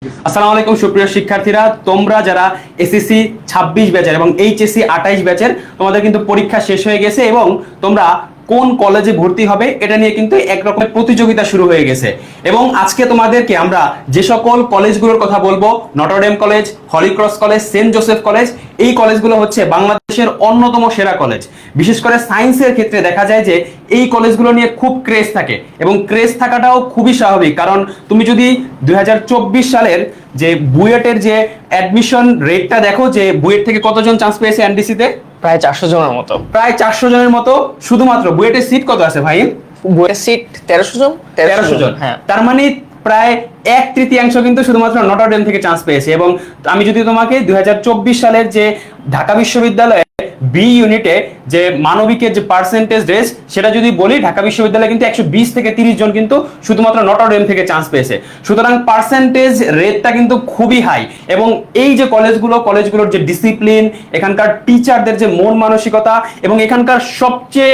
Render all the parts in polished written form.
আসসালামু আলাইকুম সুপ্রিয় শিক্ষার্থীরা, তোমরা যারা এসএসসি 26 ব্যাচের এবং এইচএসসি 28 ব্যাচের, তোমাদের কিন্তু পরীক্ষা শেষ হয়ে গেছে এবং তোমরা কোন কলেজে ভর্তি হবে এটা নিয়ে কিন্তু এক রকমের প্রতিযোগিতা শুরু হয়ে গেছে। এবং আজকে তোমাদেরকে আমরা যে সকল কলেজগুলোর কথা বলবো, Notre Dame college, holy cross college, saint Joseph college, এই কলেজগুলো হচ্ছে বাংলাদেশের অন্যতম সেরা কলেজ। বিশেষ করে সায়েন্সের ক্ষেত্রে দেখা যায় যে এই কলেজগুলো নিয়ে খুব ক্রেজ থাকে এবং ক্রেজ থাকাটাও খুবই স্বাভাবিক, কারণ তুমি যদি 2024 সালের যে বুয়েটের যে অ্যাডমিশন রেটটা দেখো, যে বুয়েট থেকে কতজন চান্স পেয়েছে এনডিসিতে, প্রায় 400 জনের মতো। প্রায় 400 জনের মতো। শুধুমাত্র বুয়েটের সিট কত আছে ভাই? বুয়েটের সিট 1300 জন। 1300 জন, হ্যাঁ। তার মানে প্রায় 1/3 কিন্তু শুধুমাত্র নটরডেম থেকে চান্স পেয়েছে। এবং আমি যদি তোমাকে 2024 সালের যে ঢাকা বিশ্ববিদ্যালয়ে বি ইউনিটে যে মানবিকের যে পার্সেন্টেজ রেস সেটা যদি বলি, ঢাকা বিশ্ববিদ্যালয়ে কিন্তু 120 থেকে 30 জন কিন্তু শুধুমাত্র নটরডেম থেকে চান্স পেয়েছে। সুতরাং পার্সেন্টেজ রেটটা কিন্তু খুবই হাই। এবং এই যে কলেজগুলোর যে ডিসিপ্লিন, এখানকার টিচারদের যে মন মানসিকতা এবং এখানকার সবচেয়ে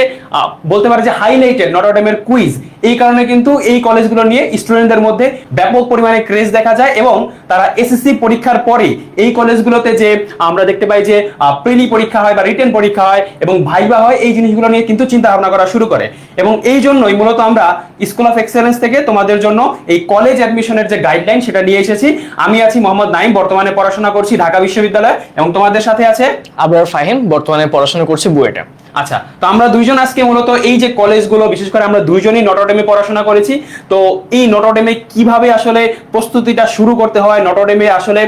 বলতে পারে যে হাইলাইটেড নটরডেমের কুইজ, এই কারণে কিন্তু এই কলেজগুলো নিয়ে স্টুডেন্টদের মধ্যে ব্যাপক পরিমাণে ক্রেজ দেখা যায়। এবং তারা এসএসসি পরীক্ষার পরে এই কলেজগুলোতে যে আমরা দেখতে পাই যে প্রিলি পরীক্ষা হয় বা রিটেন পরীক্ষা হয় এবং ভাইবা হয়, এই জিনিসগুলো নিয়ে কিন্তু চিন্তা ভাবনা করা শুরু করে। এবং এই জন্যই মূলত আমরা স্কুল অফ এক্সেলেন্স থেকে তোমাদের জন্য এই কলেজ অ্যাডমিশনের যে গাইডলাইন সেটা নিয়ে এসেছি। আমি আছি মোহাম্মদ নাইম, বর্তমানে পড়াশোনা করছি ঢাকা বিশ্ববিদ্যালয়ে, এবং তোমাদের সাথে আছে আবরার ফাহিম, বর্তমানে পড়াশোনা করছি বুয়েটে। আচ্ছা, তো আমরা দুইজন আজকে মূলত এই যে কলেজগুলো, বিশেষ করে আমরা দুইজনই নটরডেমে পড়াশোনা করেছি, তো এই নটরডেমে কিভাবে আসলে প্রস্তুতিটা শুরু করতে হয়, নটরডেমে আসলে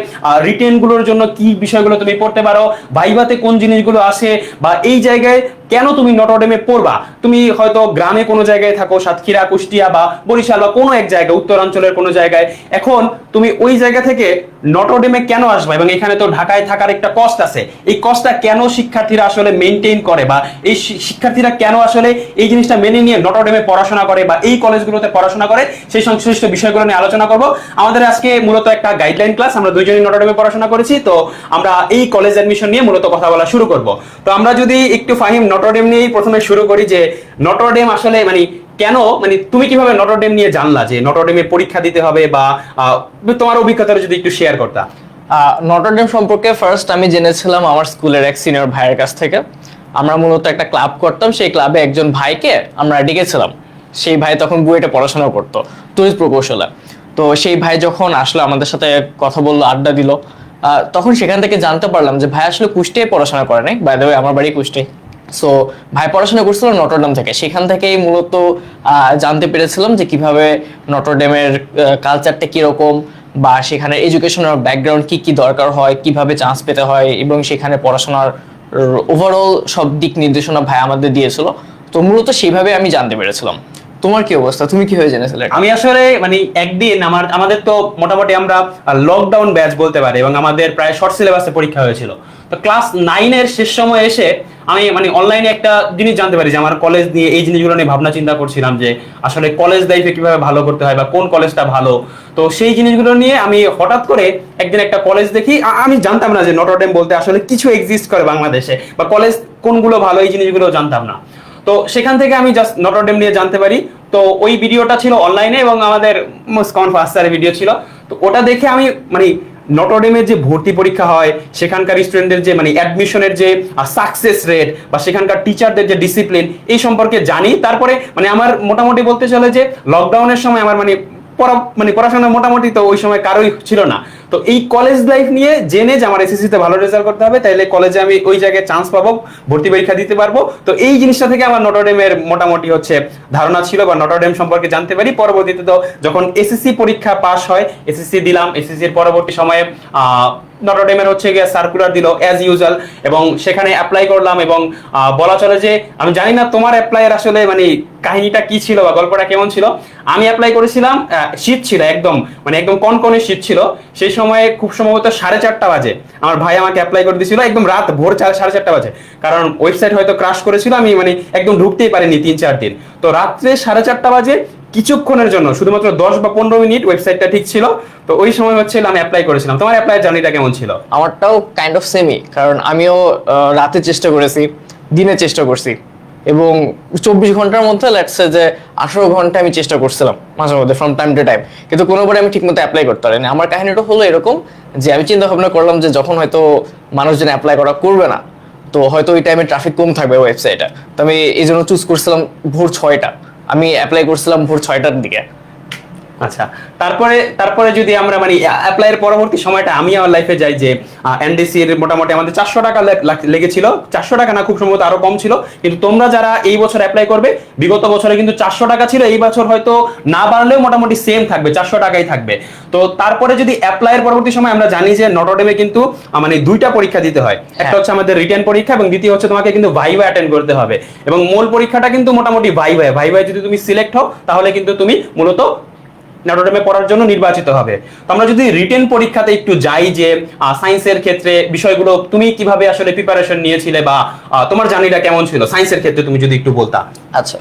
রিটেনগুলোর জন্য কি বিষয়গুলো তুমি পড়তে পারো, ভাইভাতে কোন জিনিসগুলো আসে, বা এই জায়গায় কেন তুমি নটরডেমে পড়বা। তুমি হয়তো গ্রামে কোনো জায়গায় থাকো, সাতক্ষীরা, কুষ্টিয়া বা বরিশাল বা কোনো এক জায়গায়, উত্তরাঞ্চলের কোনো জায়গায়, এখন তুমি ওই জায়গা থেকে নটরডেমে কেন আসবা, এবং এখানে তো ঢাকায় থাকার একটা কস্ট আছে, এই কস্টটা কেন শিক্ষার্থীরা আসলে মেনটেন করে, বা এই শিক্ষার্থীরা কেন আসলে এই জিনিসটা মেনে নিয়ে নটরডেমে পড়াশোনা করে বা এই কলেজগুলোতে পড়াশোনা করে, সেই সংশ্লিষ্ট বিষয়গুলো নিয়ে আলোচনা করব। আমাদের আজকে মূলত একটা গাইডলাইন ক্লাস, আমরা দুইজনই নটরডেমে পড়াশোনা করেছি, তো আমরা এই কলেজ অ্যাডমিশন নিয়ে মূলত কথা বলা শুরু করব। তো আমরা যদি একটু ফাহিম নটরডেম নিয়েই প্রথমে শুরু করি, যে নটরডেম আসলে কেন, তুমি কিভাবে নটরডেম নিয়ে জানলা যে নটরডেমে পরীক্ষা দিতে হবে, বা তোমার অভিজ্ঞতাটা যদি একটু শেয়ার করতা। নটরডেম সম্পর্কে ফার্স্ট আমি জেনেছিলাম আমার স্কুলের এক সিনিয়র ভাইয়ের কাছ থেকে। আমরা মূলত একটা ক্লাব করতাম, সেই ক্লাবে একজন ভাইকে আমরা ডেকেছিলাম। সেই ভাই তখন বুয়েটে পড়াশোনা করতো তড়িৎ প্রকৌশলে। তো সেই ভাই যখন আসলে আমাদের সাথে কথা বললো, আড্ডা দিল, তখন সেখান থেকে জানতে পারলাম যে ভাই আসলে কুষ্টিয়ায় পড়াশোনা করে নাই। বাই দ্য ওয়ে, আমার বাড়ি কুষ্টিয়া। সো ভাই পড়াশোনা করছিল নটরডেম থেকে। সেখান থেকেই মূলত জানতে পেরেছিলাম যে কিভাবে নটরডেমের কালচারটা কিরকম, বা সেখানে এডুকেশনাল ব্যাকগ্রাউন্ড কি কি দরকার হয়, কিভাবে চান্স পেতে হয়, এবং সেখানে পড়াশোনার ওভারঅল সব দিক নির্দেশনা ভাই আমাদের দিয়েছিল। তো মূলত সেইভাবে আমি জানতে পেরেছিলাম। তোমার কি অবস্থা, তুমি কিভাবে জেনেছিলে? আমি আসলে একদিন আমাদের তো মোটামুটি আমরা লকডাউন ব্যাচ বলতে পারি, এবং আমাদের প্রায় শর্ট সিলেবাসে পরীক্ষা হয়েছিল। তো ক্লাস 9-এর শেষ সময় এসে আমি অনলাইনে একটা জিনিস জানতে পারি যে আমার কলেজ নিয়ে এই জিনিসগুলো নিয়ে ভাবনা চিন্তা করছিলাম, যে আসলে কলেজ লাইফে কিভাবে ভালো করতে হয় বা কোন কলেজটা ভালো। তো সেই জিনিসগুলো নিয়ে আমি হঠাৎ করে একদিন একটা কলেজ দেখি। আমি জানতাম না যে নটরডেম বলতে আসলে কিছু এক্সিস্ট করে বাংলাদেশে, বা কলেজ কোনগুলো ভালো, এই জিনিসগুলো জানতাম না। তো সেখান থেকে আমি জাস্ট নটরডেম নিয়ে জানতে পারি। তো ওই ভিডিওটা ছিল অনলাইনে, এবং আমাদের মুস্কান ফার্স্ট স্যারের ভিডিও ছিল। তো ওটা দেখে আমি নটরডেমের যে ভর্তি পরীক্ষা হয়, সেখানকার স্টুডেন্টদের যে অ্যাডমিশনের যে সাকসেস রেট, বা সেখানকার টিচারদের যে ডিসিপ্লিন, এই সম্পর্কে জানি। তারপরে আমার মোটামুটি বলতে চলে যে লকডাউনের সময় আমার পড়াশোনা মোটামুটি তো ওই সময় কারোই ছিল না। তো এই কলেজ লাইফ নিয়ে জেনে যে আমার এসএসসি তে ভালো রেজাল্ট করতে হবে, তাইলে কলেজে আমি ওই জায়গায় চান্স পাবো, ভর্তি পরীক্ষা দিতে পারবো। তো এই জিনিসটা থেকে আমার নটরডেমের মোটামুটি ধারণা ছিল, বা নটরডেম সম্পর্কে জানতে পারি। পরবর্তীতে তো যখন এসএসসি পরীক্ষা পাস হয়, এসএসসি দিলাম, এসএসসির পরবর্তী সময়ে নটরডেমের গিয়ে সার্কুলার দিল অ্যাজ ইউজুয়াল, এবং সেখানে অ্যাপ্লাই করলাম। এবং বলা চলে যে আমি জানি না তোমার অ্যাপ্লাইয়ের আসলে কাহিনীটা কি ছিল বা গল্পটা কেমন ছিল। আমি অ্যাপ্লাই করেছিলাম, শীত ছিল, একদম একদম কনকনে শীত ছিল। সেই সময়ে খুব সম্ভবত 4:30 বাজে আমার ভাই আমাকে অ্যাপ্লাই করে দিয়েছিল, একদম রাত ভোর 4:30 বাজে। কারণ ওয়েবসাইট হয়তো ক্রাশ করেছিল, আমি একদম ঢুকতেই পারিনি 3-4 দিন। তো রাত্রে 4:30 বাজে কিছুক্ষণের জন্য, শুধুমাত্র 10 বা 15 মিনিট ওয়েবসাইটটা ঠিক ছিল। তো ওই সময় আমি অ্যাপ্লাই করেছিলাম। তোমার অ্যাপ্লাই জার্নিটা কেমন ছিল? আমারটাও কাইন্ড অফ সেমই, কারণ আমিও রাতে চেষ্টা করেছি, দিনে চেষ্টা করছি, এবং 24 ঘন্টার মধ্যে লেটস যে 18 ঘন্টা আমি চেষ্টা করছিলাম মাঝে মধ্যে ফ্রম টাইম টু টাইম, কিন্তু কোনোবারে আমি ঠিকমতো অ্যাপ্লাই করতে পারিনি। আমার কাহিনীটা হলো এরকম যে আমি চিন্তা ভাবনা করলাম যে যখন হয়তো মানুষজন অ্যাপ্লাই করা করবে না, তো হয়তো ওই টাইমে ট্রাফিক কম থাকবে ওয়েবসাইটে, তো আমি এই জন্য চুজ করছিলাম ভোর 6টা। আমি অ্যাপ্লাই করছিলাম ভোর 6টার দিকে। আচ্ছা, তারপরে তারপরে যদি আমরা মানে অ্যাপ্লাইয়ের পরবর্তী সময়টা আমি আমার লাইফে যাই যে এনডিসি এর মোটামুটি আমাদের 400 টাকা লেগেছিল, 400 টাকা না, খুব সম্ভবত আরো কম ছিল। কিন্তু তোমরা যারা এই বছর অ্যাপ্লাই করবে, বিগত বছরে কিন্তু 400 টাকা ছিল, এই বছর হয়তো না বাড়লেও মোটামুটি সেম থাকবে, 400 টাকাই থাকবে। তো তারপরে যদি অ্যাপ্লাইয়ের পরবর্তী সময় আমরা জানি যে নটরডেমে কিন্তু মানে 2টা পরীক্ষা দিতে হয়, একটা হচ্ছে আমাদের রিটেন পরীক্ষা এবং দ্বিতীয় হচ্ছে তোমাকে কিন্তু ভাইভা অ্যাটেন্ড করতে হবে। এবং মূল পরীক্ষাটা কিন্তু মোটামুটি ভাইভায় যদি তুমি সিলেক্ট হও তাহলে কিন্তু তুমি মূলত নটরডেমে পড়ার জন্য নির্বাচিত হবে। তো আমরা যদি রিটেন পরীক্ষাতে একটু যাই যে সায়েন্সের ক্ষেত্রে বিষয়গুলো তুমি কিভাবে আসলে প্রিপারেশন নিয়েছিলে বা তোমার জার্নিটা কেমন ছিল সায়েন্সের ক্ষেত্রে, তুমি যদি একটু বলতা। আচ্ছা,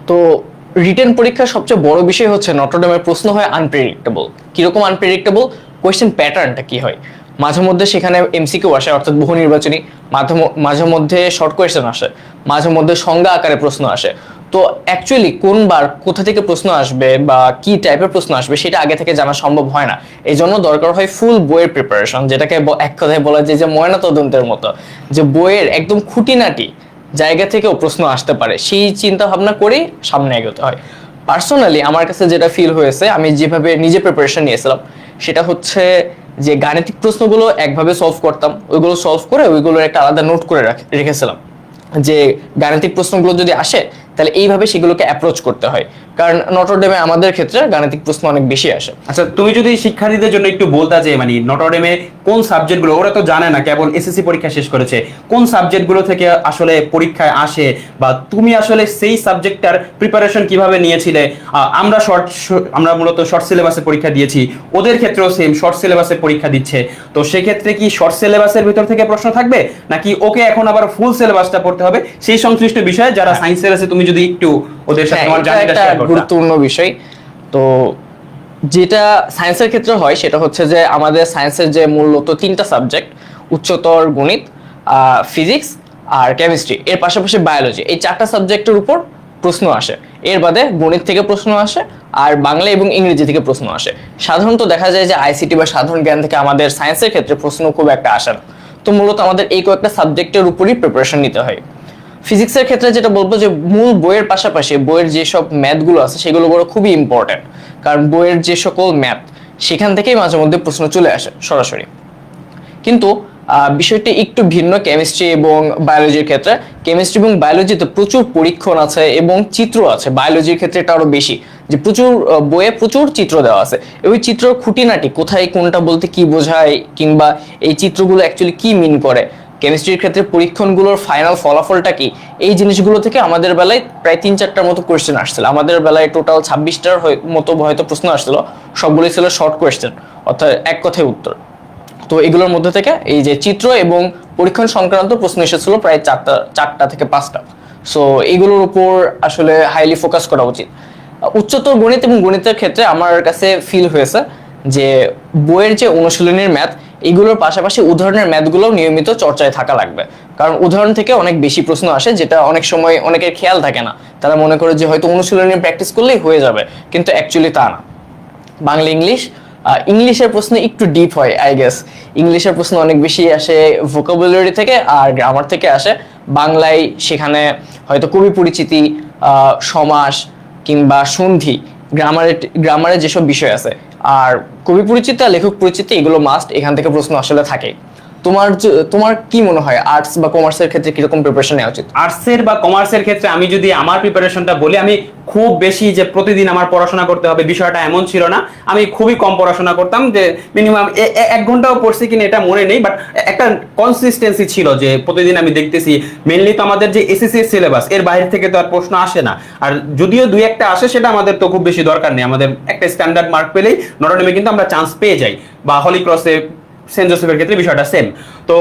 তো রিটেন পরীক্ষার সবচেয়ে বড় বিষয় হচ্ছে নটরডেমের প্রশ্ন হয় আনপ্রেডিক্টেবল। কিরকম আনপ্রেডিক্টেবল? কোয়েশ্চেন প্যাটার্নটা কি হয়, মাঝে মধ্যে সেখানে এমসিকিউ আসে অর্থাৎ বহু নির্বাচনী, মাঝে মধ্যে শর্ট কোয়েশ্চেন আসে, মাঝে মধ্যে সংজ্ঞা আকারে প্রশ্ন আসে। তো অ্যাকচুয়ালি কোনবার কোথা থেকে প্রশ্ন আসবে বা কি টাইপের প্রশ্ন আসবে সেটা আগে থেকে জানা সম্ভব হয় না। এই জন্য দরকার হয় ফুল বইয়ের প্রিপারেশন, যেটাকে এক কথায় বলা যায় যে ময়নাতদন্তের মতো, যে বইয়ের একদম খুঁটিনাটি জায়গা থেকেও প্রশ্ন আসতে পারে সেই চিন্তা ভাবনা করেই সামনে এগোতে হয়। পার্সোনালি আমার কাছে যেটা ফিল হয়েছে, আমি যেভাবে নিজে প্রিপারেশন নিয়েছিলাম সেটা হচ্ছে যে গাণিতিক প্রশ্নগুলো একভাবে সলভ করতাম, ওইগুলো সলভ করে ওইগুলোর একটা আলাদা নোট করে রেখেছিলাম যে গাণিতিক প্রশ্নগুলো যদি আসে তাহলে এইভাবে সেগুলোকে অ্যাপ্রোচ করতে হয়, কারণ নটরডেমে আমাদের ক্ষেত্রে গাণিতিক প্রশ্ন অনেক বেশি আসে। আচ্ছা, তুমি যদি শিক্ষার্থীদের জন্য একটু বলতা যে মানে নটরডেমে কোন সাবজেক্টগুলো, ওরা তো জানে না, কেবল এসএসসি পরীক্ষা শেষ করেছে, কোন সাবজেক্টগুলো থেকে আসলে পরীক্ষায় আসে বা তুমি আসলে সেই সাবজেক্টটার প্রিপারেশন কিভাবে নিয়েছিলে। আমরা মূলত শর্ট সিলেবাসে পরীক্ষা দিয়েছি, ওদের ক্ষেত্রেও সেম শর্ট সিলেবাসে পরীক্ষা দিচ্ছে। তো সেক্ষেত্রে কি শর্ট সিলেবাসের ভিতর থেকে প্রশ্ন থাকবে নাকি ওকে এখন আবার ফুল সিলেবাসটা পড়তে হবে, সেই সংশ্লিষ্ট বিষয়ে যারা সায়েন্সের আছে তুমি যদি একটু ওদের সাথে তোমার জার্নিটা শেয়ার করতে। গুরুত্বপূর্ণ বিষয়। তো যেটা সায়েন্সের ক্ষেত্রে হয় সেটা হচ্ছে যে আমাদের সায়েন্সের যে মূলত 3টা সাবজেক্ট, উচ্চতর গণিত, ফিজিক্স আর কেমিস্ট্রি, এর পাশাপাশি বায়োলজি, এই 4টা সাবজেক্টের উপর প্রশ্ন আসে। এর বাদে গণিত থেকে প্রশ্ন আসে আর বাংলা এবং ইংরেজি থেকে প্রশ্ন আসে। সাধারণত দেখা যায় যে আইসিটি বা সাধারণ জ্ঞান থেকে আমাদের সায়েন্সের ক্ষেত্রে প্রশ্ন খুব একটা আসে না। তো মূলত আমাদের এই কয়েকটা সাবজেক্টের উপরই প্রিপারেশন নিতে হয়। ফিজিক্সের ক্ষেত্রে যেটা বলবো যে মূল বইয়ের পাশাপাশি বইয়ের যেসব ম্যাথগুলো আছে সেগুলো বড় খুবই ইম্পর্টেন্ট, কারণ বইয়ের যে সকল ম্যাথ সেখান থেকেই মাঝে মধ্যে প্রশ্ন চলে আসে সরাসরি। কিন্তু বিষয়টি একটু ভিন্ন কেমিস্ট্রি এবং বায়োলজির ক্ষেত্রে। কেমিস্ট্রি এবং বায়োলজিতে প্রচুর পরীক্ষণ আছে এবং চিত্র আছে, বায়োলজির ক্ষেত্রে এটা আরো বেশি, যে প্রচুর বইয়ে প্রচুর চিত্র দেওয়া আছে। ওই চিত্র খুঁটিনাটি কোথায় কোনটা বলতে কি বোঝায় কিংবা এই চিত্রগুলো অ্যাকচুয়ালি কি মিন করে, কেমিস্ট্রির ক্ষেত্রে পরীক্ষণগুলোর ফাইনাল ফলাফলটা কি, এই জিনিসগুলো থেকে আমাদের বেলায় প্রায় 3-4টার মতো কোয়েশ্চেন আসছিল। আমাদের বেলায় টোটাল 26টার মতো হয়তো প্রশ্ন আসছিল, সবগুলোই ছিল শর্ট কোয়েশ্চেন, অর্থাৎ এক কথায় উত্তর। তো এগুলোর মধ্যে থেকে এই যে চিত্র এবং পরীক্ষণ সংক্রান্ত প্রশ্ন এসেছিল প্রায় 4টা থেকে 5টা। সো এগুলোর উপর আসলে হাইলি ফোকাস করা উচিত। উচ্চতর গণিত এবং গণিতের ক্ষেত্রে আমার কাছে ফিল হয়েছে যে বইয়ের যে অনুশীলনীর ম্যাথ, এগুলোর পাশাপাশি উদাহরণের ম্যাথগুলো নিয়মিত চর্চায় থাকা লাগবে, কারণ উদাহরণ থেকে অনেক বেশি প্রশ্ন আসে, যেটা অনেক সময় অনেকের খেয়াল থাকে না। তারা মনে করে যে হয়তো অনুশীলনী প্র্যাকটিস করলেই হয়ে যাবে, কিন্তু অ্যাকচুয়ালি তা না। বাংলা ইংলিশের প্রশ্ন একটু ডিপ হয় আই গেস। ইংলিশের প্রশ্ন অনেক বেশি আসে ভোকাবুলারি থেকে আর গ্রামার থেকে আসে। বাংলায় সেখানে হয়তো কবি পরিচিতি, সমাস কিংবা সন্ধি, গ্রামারে যেসব বিষয় আছে, আর কবি পরিচিতি আর লেখক পরিচিতি এগুলো মাস্ট, এখান থেকে প্রশ্ন আসলে থাকে। তোমার কি মনে হয় আর্টস বা কমার্সের ক্ষেত্রে কিরকম প্রিপারেশন নেওয়া উচিত? আর্টসের বা কমার্সের ক্ষেত্রে আমি যদি আমার প্রিপারেশনটা বলি, আমি খুব বেশি যে প্রতিদিন আমার পড়াশোনা করতে হবে বিষয়টা এমন ছিল না। আমি খুবই কম পড়াশোনা করতাম, যে মিনিমাম 1 ঘন্টাও পড়ছি কিনা এটা মনে নেই, বাট একটা কনসিস্টেন্সি ছিল যে প্রতিদিন আমি দেখতেছি। মেনলি তো আমাদের যে এসএসসি সিলেবাস এর বাইরে থেকে তো আর প্রশ্ন আসে না, আর যদিও 2-1টা আসে সেটা আমাদের তো খুব বেশি দরকার নেই। আমাদের একটা স্ট্যান্ডার্ড মার্ক পেলেই নটরডেমে কিন্তু আমরা চান্স পেয়ে যাই, বা হলি ক্রসে সেন্ট জোসেফের ক্ষেত্রে বিষয়টা সেম। তো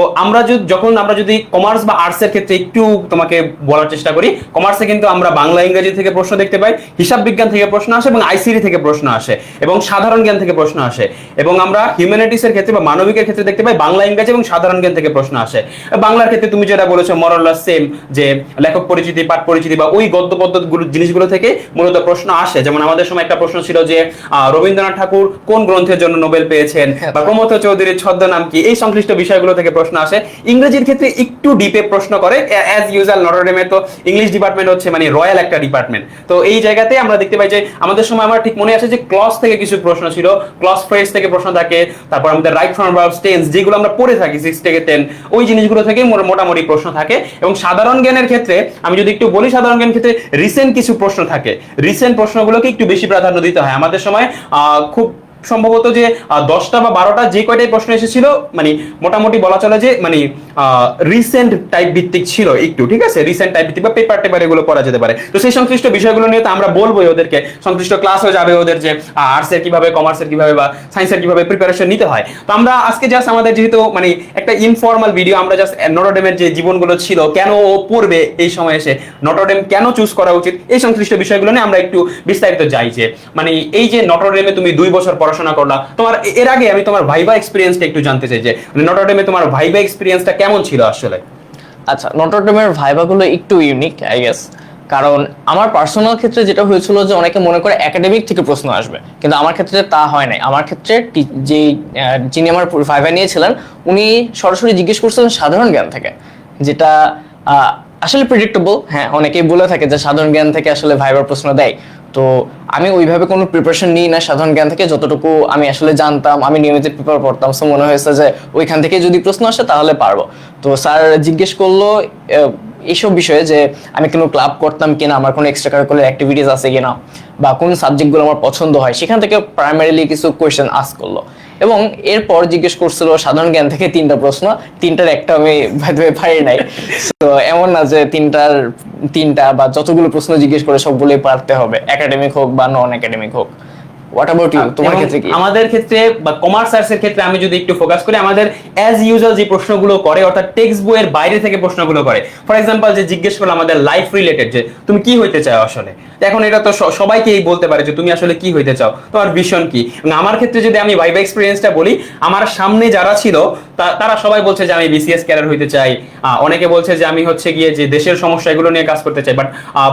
যখন আমরা যদি কমার্স বা আর্টসের ক্ষেত্রে একটু তোমাকে বলার চেষ্টা করি, কমার্সে কিন্তু আমরা বাংলা ইংরেজি থেকে প্রশ্ন দেখতে পাই, হিসাব বিজ্ঞান থেকে প্রশ্ন আসে এবং আইসিটি থেকে প্রশ্ন আসে এবং সাধারণ জ্ঞান থেকে প্রশ্ন আসে। এবং আমরা হিউম্যানিটিসের ক্ষেত্রে বা মানবিকের ক্ষেত্রে দেখতে পাই বাংলা ইংরেজি এবং সাধারণ জ্ঞান থেকে প্রশ্ন আসে। বাংলার ক্ষেত্রে তুমি যেটা বলেছো মরল্লা সেম, যে লেখক পরিচিতি, পাঠ পরিচিতি বা ওই গদ্য পদ্য জিনিসগুলো থেকে মূলত প্রশ্ন আসে। যেমন আমাদের সময় একটা প্রশ্ন ছিল যে রবীন্দ্রনাথ ঠাকুর কোন গ্রন্থের জন্য নোবেল পেয়েছেন, বা প্রমথ চৌধুরীর ছদ্মনাম কি, এই সংশ্লিষ্ট বিষয়গুলো থেকে প্রশ্ন আসে। ইংরেজির ক্ষেত্রে একটু ডিপে প্রশ্ন করে, অ্যাজ ইউজুয়াল নটরডেমের তো ইংলিশ ডিপার্টমেন্ট হচ্ছে মানে রয়্যাল একটা ডিপার্টমেন্ট। তো এই জায়গাতে আমরা দেখতে পাই যে আমাদের সময় আমার ঠিক মনে আছে যে ক্লজ থেকে কিছু প্রশ্ন ছিল, ক্লজ ফ্রেজ থেকে প্রশ্ন থাকে, তারপর আমাদের রাইট ফর্ম ভার্বস টেন্স যেগুলো আমরা পড়ে থাকি 6 থেকে 10, ওই জিনিসগুলো থেকে মোটামুটি প্রশ্ন থাকে। এবং সাধারণ জ্ঞানের ক্ষেত্রে আমি যদি একটু বলি, সাধারণ জ্ঞানের ক্ষেত্রে রিসেন্ট কিছু প্রশ্ন থাকে, রিসেন্ট প্রশ্নগুলোকে একটু বেশি প্রাধান্য দিতে হয়। আমাদের সময় খুব সম্ভবত যে 10টা বা 12টা যে কয়টাই প্রশ্ন এসেছিল মানে মোটামুটি বলা চলে যে মানে রিসেন্ট টাইপ ভিত্তিক ছিল একটু, ঠিক আছে, রিসেন্ট টাইপ ভিত্তিক বা পেপার টেপার এগুলো পড়া যেতে পারে। তো সেই সংশ্লিষ্ট বিষয়গুলো নিয়ে তো আমরা বলবোই ওদেরকে, সংশ্লিষ্ট ক্লাস হয়ে যাবে ওদের যে আর্টসের কিভাবে, কমার্সের কিভাবে বা সায়েন্সের কিভাবে প্রিপারেশন নিতে হয়। তো আমরা আজকে জাস্ট আমাদের যেহেতু মানে একটা ইনফর্মাল ভিডিও, আমরা জাস্ট নটরডেমের যে জীবনগুলো ছিল, কেন ও পড়বে এই সময় এসে, নটরডেম কেন চুজ করা উচিত, এই সংশ্লিষ্ট বিষয়গুলো নিয়ে আমরা একটু বিস্তারিত যাই। যে মানে এই যে নটরডেমে তুমি 2 বছর পড়াশোনা করলা, তোমার এর আগে আমি তোমার ভাইবা এক্সপেরিয়েন্সটা একটু জানতে চাই যে নটরডেমে তোমার ভাইবা এক্সপেরিয়েন্সটা কেমন ছিল আসলে। আচ্ছা, নটরডেমের ভাইবাগুলো একটু ইউনিক আই গেস, কারণ আমার পার্সোনাল ক্ষেত্রে যেটা হয়েছিল যে অনেকে মনে করে একাডেমিক থেকে প্রশ্ন আসবে, কিন্তু আমার ক্ষেত্রে তা হয় নাই। আমার ক্ষেত্রে যিনি আমার ভাইবা নিয়েছিলেন উনি সরাসরি জিজ্ঞেস করছিলেন সাধারণ জ্ঞান থেকে, যেটা আসলে প্রেডিক্টেবল। হ্যাঁ, অনেকেই বলে থাকে যে সাধারণ জ্ঞান থেকে আসলে ভাইবার প্রশ্ন দেয়। তো আমি ওইভাবে কোনো প্রিপারেশন নিই না সাধারণ জ্ঞান থেকে, যতটুকু আমি আসলে জানতাম, আমি নিয়মিত পেপার পড়তাম, সো মনে হয়েছে যে ওইখান থেকে যদি প্রশ্ন আসে তাহলে পারবো। তো স্যার জিজ্ঞেস করলো এইসব বিষয়ে যে আমি কোনো ক্লাব করতাম কিনা, আমার কোনো এক্সট্রা কারিকুলার অ্যাক্টিভিটিস আছে কিনা, বা কোন সাবজেক্টগুলো আমার পছন্দ হয়, সেখান থেকে প্রাইমারিলি কিছু কোয়েশ্চেন আস্ক করলো। এবং এরপর জিজ্ঞেস করছিল সাধারণ জ্ঞান থেকে 3টা প্রশ্ন, 3টার একটা আমি পারি নাই। তো এমন না যে 3টা বা যতগুলো প্রশ্ন জিজ্ঞেস করে সবগুলোই পারতে হবে, একাডেমিক হোক বা নন একাডেমিক হোক। হোয়াট অ্যাবাউট ইউ, তোমার ক্ষেত্রে কি? আমাদের ক্ষেত্রে বা কমার্স আর্টস এর ক্ষেত্রে আমি যদি একটু ফোকাস করি, আমাদের অ্যাজ ইউজুয়াল যে প্রশ্নগুলো করে, অর্থাৎ টেক্সট বইয়ের বাইরে থেকে প্রশ্নগুলো করে। ফর এক্সাম্পল যে জিজ্ঞেস করলো আমাদের লাইফ রিলেটেড, যে তুমি কি হইতে চাও আসলে। এখন এটা তো সবাইকেই বলতে পারে যে তুমি আসলে কি হইতে চাও, তোমার ভিশন কি। এবং আমার ক্ষেত্রে যদি আমি ভাইবা এক্সপেরিয়েন্সটা বলি, আমার সামনে যারা ছিল তারা সবাই বলছে যে আমি বিসিএস ক্যাডার হইতে চাই, অনেকে বলছে যে আমি হচ্ছে গিয়ে যে দেশের সমস্যা এগুলো নিয়ে কাজ করতে চাই,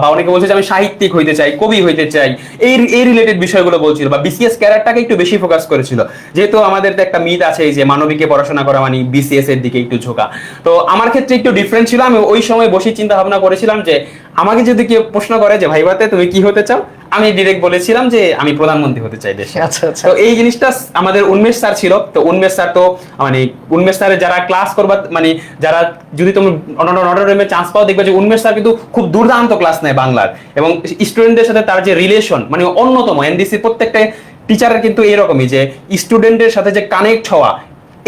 বা অনেকে বলছে যে আমি সাহিত্যিক হইতে চাই, কবি হইতে চাই, এই রিলেটেড বিষয়গুলো বলছিল, বা বিসিএস ক্যাডারটাকে একটু বেশি ফোকাস করেছিল। যেহেতু আমাদের তো একটা মিথ আছে যে মানবিকে পড়াশোনা করা মানে বিসিএস এর দিকে একটু ঝোঁকা। তো আমার ক্ষেত্রে একটু ডিফারেন্ট ছিল। আমি ওই সময় বসে চিন্তা ভাবনা করেছিলাম যে আমাকে যদি কেউ প্রশ্ন করে যে ভাইবাতে তুমি কি হতে চাও, আমি ডিরেক্ট বলেছিলাম যে আমি প্রধানমন্ত্রী হতে চাই দেশে। আচ্ছা আচ্ছা। তো এই জিনিসটা আমাদের উন্মেষ স্যার ছিল। তো উন্মেষ স্যার তো মানে উন্মেষ স্যারের যারা ক্লাস করবা, মানে যারা যদি তুমি নটরডেমে চান্স পাও, দেখবে যে উন্মেষ স্যার কিন্তু খুব দুর্দান্ত ক্লাস নেয় বাংলার, এবং স্টুডেন্টদের সাথে তার যে রিলেশন মানে অন্যতম। এনডিসি প্রত্যেকটা টিচারের কিন্তু এরকমই, যে স্টুডেন্টের সাথে যে কানেক্ট হওয়া,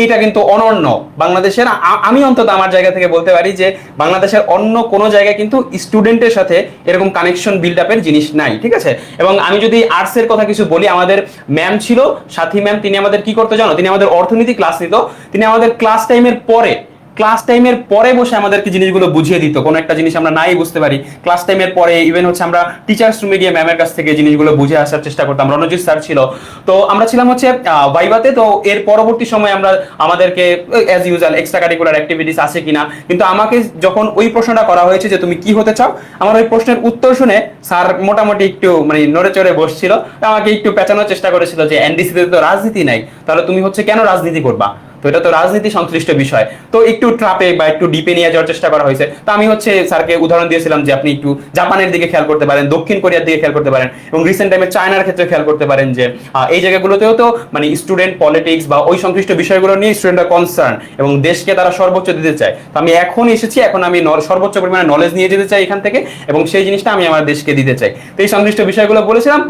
এটা কিন্তু অনন্য বাংলাদেশের। আমি অন্তত আমার জায়গা থেকে বলতে পারি যে বাংলাদেশের অন্য কোনো জায়গায় কিন্তু স্টুডেন্টের সাথে এরকম কানেকশন বিল্ড আপের জিনিস নাই, ঠিক আছে। এবং আমি যদি আর্টসের কথা কিছু বলি, আমাদের ম্যাম ছিল সাথী ম্যাম, তিনি আমাদের কি করতে জানো, তিনি আমাদের অর্থনীতি ক্লাস নিত। তিনি আমাদের ক্লাস টাইমের পরে বসে আমাদেরকে জিনিসগুলো বুঝিয়ে দিত। কোনো একটা জিনিস আমরা নাই বুঝতে পারি, ক্লাস টাইমের পরে ইভেন হচ্ছে আমরা টিচার্স রুমে গিয়ে ম্যামের কাছ থেকে জিনিসগুলো বুঝে আসার চেষ্টা করতাম। রণজিৎ স্যার ছিল। তো আমরা ছিলাম হচ্ছে ভাইভাতে। তো এর পরবর্তী সময় আমরা আমাদেরকে as usual extra curricular activities আছে কিনা, কিন্তু আমাকে যখন ওই প্রশ্নটা করা হয়েছে যে তুমি কি হতে চাও, আমার ওই প্রশ্নের উত্তর শুনে স্যার মোটামুটি একটু মানে নড়ে চড়ে বসছিল, আমাকে একটু পেঁচানোর চেষ্টা করেছিল যে এনডিসিতে তো রাজনীতি নাই, তাহলে তুমি হচ্ছে কেন রাজনীতি করবা, তো এটা তো রাজনীতি সংশ্লিষ্ট বিষয়। তো একটু ট্রাপে বা একটু ডিপে নিয়ে যাওয়ার চেষ্টা করা হয়েছে। তো আমি হচ্ছে স্যারকে উদাহরণ দিয়েছিলাম যে আপনি একটু জাপানের দিকে খেয়াল করতে পারেন, দক্ষিণ কোরিয়ার দিকে খেয়াল করতে পারেন, এবং রিসেন্ট টাইমে চায়নার ক্ষেত্রে খেয়াল করতে পারেন যে এই জায়গাগুলোতেও তো মানে স্টুডেন্ট পলিটিক্স বা ওই সংশ্লিষ্ট বিষয়গুলো নিয়ে স্টুডেন্টরা কনসার্ন, এবং দেশকে তারা সর্বোচ্চ দিতে চায়। তো আমি এখন এসেছি, এখন আমি সর্বোচ্চ পরিমাণে নলেজ নিয়ে যেতে চাই এখান থেকে, এবং সেই জিনিসটা আমি আমার দেশকে দিতে চাই। তো এই সংশ্লিষ্ট বিষয়গুলো বলেছিলাম,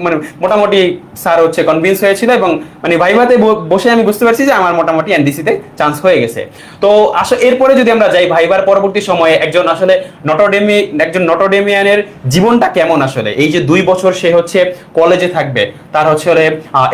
মানে মোটামুটি স্যার হচ্ছে কনভিন্স হয়েছিল, এবং মানে ভাইভাতে বসে আমি বুঝতে পারছি যে আমার মোটামুটি মোটামুটি এনডিসিতে চান্স হয়ে গেছে। তো আসলে এরপরে যদি আমরা যাই ভাইবার পরবর্তী সময়ে একজন আসলে একজন নটরডেমিয়ানের জীবনটা কেমন, আসলে এই যে 2 বছর সে হচ্ছে কলেজে থাকবে, তার হচ্ছে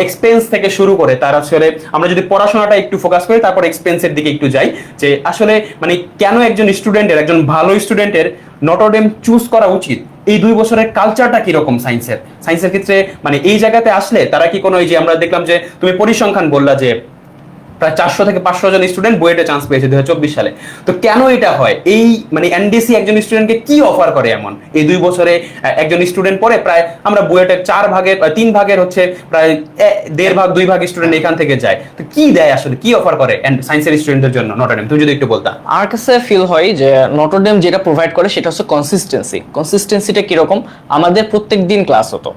এক্সপেন্স থেকে শুরু করে তার হচ্ছে আমরা যদি পড়াশোনাটা একটু ফোকাস করি তারপর এক্সপেন্সের দিকে একটু যাই, যে আসলে মানে কেন একজন ভালো স্টুডেন্টের নটরডেম চুজ করা উচিত, এই 2 বছরের কালচারটা কিরকম সায়েন্সের ক্ষেত্রে, মানে এই জায়গাতে আসলে তারা কি কোনো, এই যে আমরা দেখলাম যে তুমি পরিসংখ্যান বললা যে প্রায় 400 থেকে 500 জন স্টুডেন্ট বুয়েটে চান্স পেয়েছে 2024 সালে, তো কেন এটা হয়? এই মানে এনডিসি একজন স্টুডেন্টকে কি অফার করে এমন এই 2 বছরে? একজন স্টুডেন্ট পড়ে প্রায় আমরা বুয়েটের 3 ভাগের হচ্ছে প্রায় 1.5 ভাগ 2 ভাগ স্টুডেন্ট এখান থেকে যায়, তো কি দেয় আসলে, কি অফার করে সায়েন্সের স্টুডেন্টদের জন্য নটরডেম? তুমি যদি একটু বলতা। আমার কাছে ফিল হয় যে নটরডেম যেটা প্রোভাইড করে সেটা হচ্ছে কনসিস্টেন্সিটা কিরকম। আমাদের প্রত্যেক দিন ক্লাস হতো,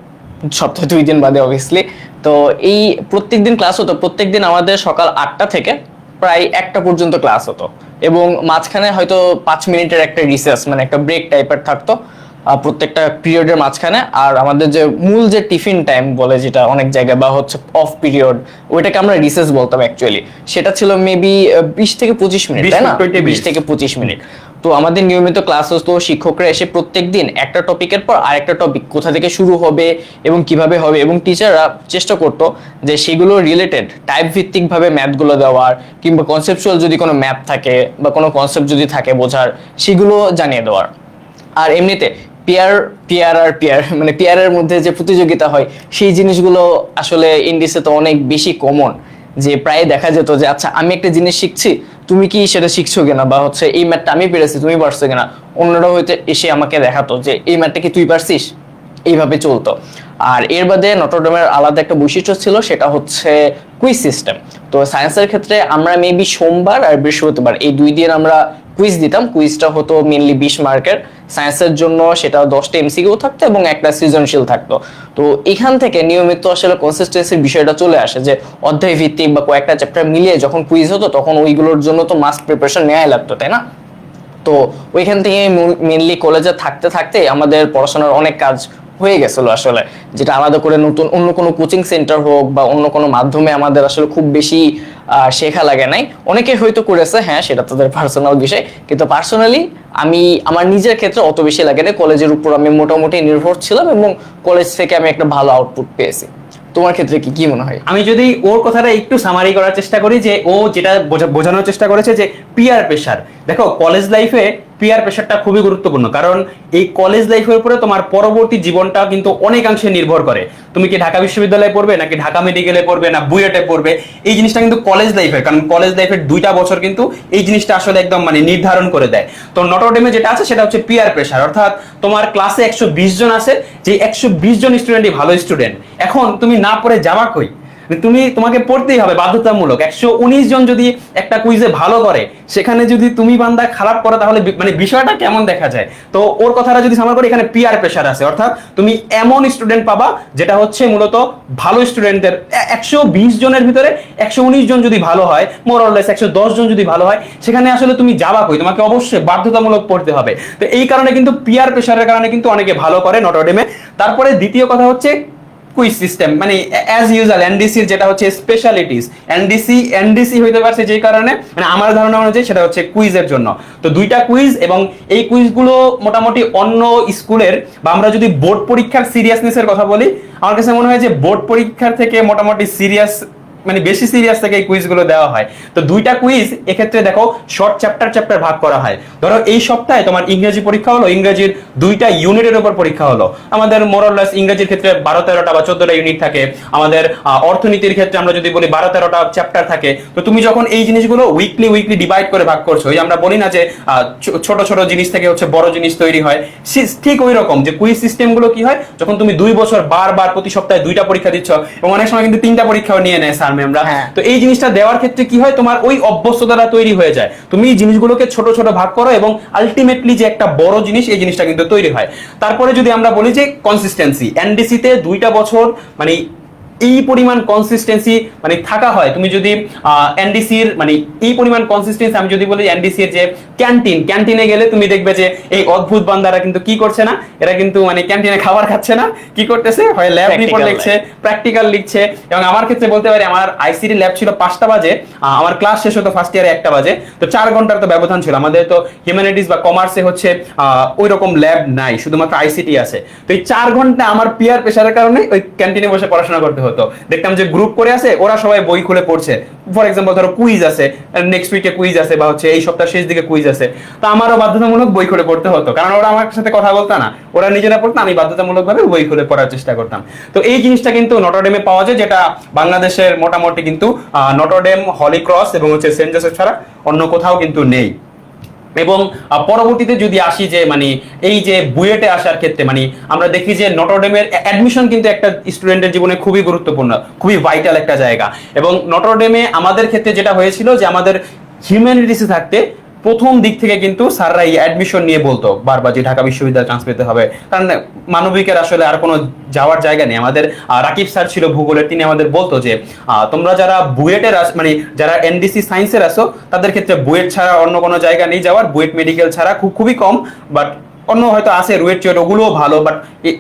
সপ্তাহে 2 দিন বাদে অবভিয়াসলি। তো এই প্রত্যেক দিন ক্লাস হতো, প্রত্যেক দিন আমাদের সকাল 8টা থেকে প্রায় 1টা পর্যন্ত ক্লাস হতো, এবং মাঝখানে হয়তো 5 মিনিটের একটা রিসেস মানে একটা ব্রেক টাইপের থাকতো প্রত্যেকটা পিরিয়ডের মাঝখানে। আর আমাদের যে মূল যে টিফিন টাইম বলে যেটা অনেক জায়গায়, বা হচ্ছে অফ পিরিয়ড, ওইটাকে আমরা রিসেস বলতাম অ্যাকচুয়ালি, সেটা ছিল মেবি 20 থেকে 25 মিনিট, তাই না? 20 থেকে 25 মিনিট। তো আমাদের নিয়মিত ক্লাস হতো, শিক্ষকরা এসে প্রত্যেকদিন একটা টপিকের পর আরেকটা টপিক কোথা থেকে শুরু হবে এবং কিভাবে হবে, এবং টিচাররা চেষ্টা করতো যে সেগুলো রিলেটেড টাইপ ভিত্তিক ভাবে ম্যাথগুলো দেওয়ার, কিংবা কনসেপচুয়াল যদি কোনো ম্যাথ থাকে বা কোনো কনসেপ্ট যদি থাকে বোঝার, সেগুলো জানিয়ে দেওয়ার। আর এমনিতে পিয়ার মানে পিয়ারের মধ্যে যে প্রতিযোগিতা হয়, সেই জিনিসগুলো আসলে ইন্ডিসে তো অনেক বেশি কমন, যে প্রায় দেখা যেত যে আচ্ছা আমি একটা জিনিস শিখছি, তুমি কি সেটা শিখছো কিনা, বা হচ্ছে এই ম্যাথটা আমি পেরেছি তুমি পারছো কিনা, অন্যরা হয়তো এসে আমাকে দেখাতো যে এই ম্যাথটা কি তুই পারছিস, এইভাবে চলতো। আর এর বাদে নটরডেমের আলাদা একটা বৈশিষ্ট্য ছিল, সেটা হচ্ছে কুইজ সিস্টেম। তো সায়েন্সের ক্ষেত্রে আমরা মেবি সোমবার আর বৃহস্পতিবার এই 2 দিন আমরা কুইজ দিতাম। কুইজটা হতো মেনলি 20 মার্কের। সায়েন্সের জন্য সেটা 10টা এমসিকিউ থাকতো এবং একটা সৃজনশীল থাকতো। তো এখান থেকে নিয়মিত আসলে কনসিস্টেন্সির বিষয়টা চলে আসে, যে অধ্যায় ভিত্তিক বা কয়েকটা চ্যাপ্টার মিলিয়ে যখন কুইজ হতো তখন ওইগুলোর জন্য তো মাস্ট প্রিপারেশন নেওয়াই লাগতো, তাই না? তো ওইখান থেকে মেনলি কলেজে থাকতে থাকতে আমাদের পড়াশোনার অনেক কাজ হয়ে গেছিল আসলে, যেটা আলাদা করে নতুন অন্য কোনো কোচিং সেন্টার হোক বা অন্য কোনো মাধ্যমে আমাদের আসলে খুব বেশি শেখা লাগে নাই। অনেকে হয়তো করেছে, হ্যাঁ সেটা তাদের পার্সোনাল বিষয়, কিন্তু পার্সোনালি আমি আমার নিজের ক্ষেত্রে অত বেশি লাগে না। কলেজের উপর আমি মোটামুটি নির্ভর ছিলাম এবং কলেজ থেকে আমি একটা ভালো আউটপুট পেয়েছি। তোমার ক্ষেত্রে কি কি মনে হয়? আমি যদি ওর কথাটা একটু সামারি করার চেষ্টা করি, যে ও যেটা বোঝানোর চেষ্টা করেছে যে পিয়ার প্রেশার, দেখো কলেজ লাইফে পিয়ার প্রেশারটা খুবই গুরুত্বপূর্ণ, কারণ এই কলেজ লাইফের উপরে তোমার পরবর্তী জীবনটা কিন্তু অনেকাংশে নির্ভর করে। তুমি কি ঢাকা বিশ্ববিদ্যালয়ে পড়বে, নাকি ঢাকা মেডিকেলে পড়বে, না বুয়েটে পড়বে, এই জিনিসটা কিন্তু কলেজ লাইফের, কারণ কলেজ লাইফের 2টা বছর কিন্তু এই জিনিসটা আসলে একদম মানে নির্ধারণ করে দেয়। তো নটরডেমে যেটা আছে সেটা হচ্ছে পিয়ার প্রেশার, অর্থাৎ তোমার ক্লাসে 120 জন আছে, যে 120 জন স্টুডেন্টই ভালো স্টুডেন্ট, এখন তুমি না পড়ে যাওয়া কই? তোমাকে পড়তেই হবে বাধ্যতামূলক। 119 জন যদি একটা কুইজে ভালো করে, সেখানে যদি তুমি বান্দা খারাপ করো, তাহলে মানে বিষয়টা কেমন দেখা যায়? তো ওর কথাটা যদি সামার করি, এখানে পিয়ার প্রেশার আছে, অর্থাৎ তুমি এমন স্টুডেন্ট পাবা যেটা হচ্ছে মূলত ভালো স্টুডেন্টদের 120 জনের ভিতরে 119 জন যদি ভালো হয়, মোর অর লেস 110 জন যদি ভালো হয়, সেখানে আসলে তুমি যাবা কই? তোমাকে অবশ্যই বাধ্যতামূলক পড়তে হবে। তো এই কারণে কিন্তু পিয়ার প্রেশারের কারণে কিন্তু অনেকে ভালো করে নটরডেমে। তারপরে দ্বিতীয় কথা হচ্ছে কুইজ সিস্টেম, মানে অ্যাজ ইউজুয়াল এনডিসির যেটা হচ্ছে স্পেশালিটিস, এনডিসি হইতে পারছে যে কারণে, মানে আমার ধারণা অনুযায়ী সেটা হচ্ছে কুইজের জন্য। তো 2টা কুইজ, এবং এই কুইজগুলো মোটামুটি অন্য স্কুলের, বা আমরা যদি বোর্ড পরীক্ষার সিরিয়াসনেসের কথা বলি, আমার কাছে মনে হয় যে বোর্ড পরীক্ষার থেকে মোটামুটি সিরিয়াস, মানে বেশি সিরিয়াস থেকে এই কুইজগুলো দেওয়া হয়। তো 2টা কুইজ এক্ষেত্রে দেখো শর্ট চ্যাপ্টার ভাগ করা হয়। ধরো এই সপ্তাহে তোমার ইংরেজি পরীক্ষা হলো, ইংরেজির 2টা ইউনিটের উপর পরীক্ষা হলো। আমাদের মোরলেস ইংরেজির ক্ষেত্রে 12-13টা বা 14টা ইউনিট থাকে। আমাদের অর্থনীতির ক্ষেত্রে আমরা যদি বলি 12-13টা চ্যাপ্টার থাকে। তো তুমি যখন এই জিনিসগুলো উইকলি ডিভাইড করে ভাগ করছো, ওই আমরা বলি না যে ছোট ছোট জিনিস থেকে হচ্ছে বড় জিনিস তৈরি হয়, ঠিক ওই রকম যে কুইজ সিস্টেমগুলো কি হয়, যখন তুমি 2 বছর বারবার প্রতি সপ্তাহে 2টা পরীক্ষা দিচ্ছ, এবং অনেক সময় কিন্তু 3টা পরীক্ষাও নিয়ে নেয় স্যার ম্যামরা। তো এই জিনিসটা দেওয়ার ক্ষেত্রে কি হয়, তোমার ওই অভ্যস্ততা তৈরি হয়ে যায়। তুমি এই জিনিসগুলোকে ছোট ছোট ভাগ করো, এবং আলটিমেটলি যে একটা বড় জিনিস, এই জিনিসটা কিন্তু তৈরি হয়। তারপরে যদি আমরা বলি যে কনসিস্টেন্সি, এনডিসিতে 2টা বছর মানে এই পরিমাণ কনসিস্টেন্সি মানে থাকা হয়, তুমি যদি এনডিসির মানে এই পরিমাণ কনসিস্টেন্সি, আমি যদি বলি এনডিসির যে ক্যান্টিনে গেলে তুমি দেখবে যে এই অদ্ভুত বান্দারা কিন্তু কি করছে না, এরা কিন্তু মানে ক্যান্টিনে খাবার খাচ্ছে না, কি করতেছে, হয় ল্যাব রিপোর্ট লিখছে, প্র্যাকটিক্যাল লিখছে। এবং আমার ক্ষেত্রে বলতে পারি আমার আইসিটি ল্যাব ছিল 5টা বাজে, আমার ক্লাস শেষ হতো ফার্স্ট ইয়ারে 1টা বাজে, তো 4 ঘন্টার তো ব্যবধান ছিল। আমাদের তো হিউম্যানিটিস বা কমার্সে হচ্ছে ওই রকম ল্যাব নাই, শুধুমাত্র আইসিটি আছে। তো এই 4 ঘন্টা আমার পিয়ার প্রেশারের কারণে ওই ক্যান্টিনে বসে পড়াশোনা করতে হতো। দেখতাম যে গ্রুপ করে আছে, ওরা সবাই বই খুলে পড়ছে। ফর এক্সাম্পল ধরো কুইজ আছে, নেক্সট উইকে কুইজ আছে, বা হচ্ছে এই সপ্তাহ শেষ দিকে কুইজ আছে, তো আমারও বাধ্যতামূলক বই খুলে পড়তে হতো, কারণ ওরা আমার সাথে কথা বলতো না, ওরা নিজেরা পড়তো, আমি বাধ্যতামূলক ভাবে বই খুলে পড়ার চেষ্টা করতাম। তো এই জিনিসটা কিন্তু নটরডেমে পাওয়া যায়, যেটা বাংলাদেশের মোটামুটি কিন্তু নটরডেম, হলি ক্রস এবং হচ্ছে সেন্ট জোসেফ ছাড়া অন্য কোথাও কিন্তু নেই। এবং পরবর্তীতে যদি আসি যে মানে এই যে বুয়েটে আসার ক্ষেত্রে মানে আমরা দেখি যে নটরডেমের অ্যাডমিশন কিন্তু একটা স্টুডেন্টের জীবনে খুবই গুরুত্বপূর্ণ, খুবই ভাইটাল একটা জায়গা। এবং নটরডেমে আমাদের ক্ষেত্রে যেটা হয়েছিল যে আমাদের হিউম্যানিটিসে থাকতে প্রথম দিক থেকে কিন্তু স্যাররা এই অ্যাডমিশন নিয়ে বলতো বারবার যে ঢাকা বিশ্ববিদ্যালয়ে চান্স পেতে হবে, কারণ মানবিকের আসলে আর কোনো যাওয়ার জায়গা নেই। আমাদের রাকিব স্যার ছিল ভূগোলের, তিনি আমাদের বলতো যে তোমরা যারা বুয়েটের মানে যারা এনডিসি সায়েন্সের আসো তাদের ক্ষেত্রে বুয়েট ছাড়া অন্য কোনো জায়গা নেই যাওয়ার, বুয়েট মেডিকেল ছাড়া খুবই কম, বাট অন্য হয়তো আছে রুয়েট চুয়েট, ওগুলোও ভালো, বাট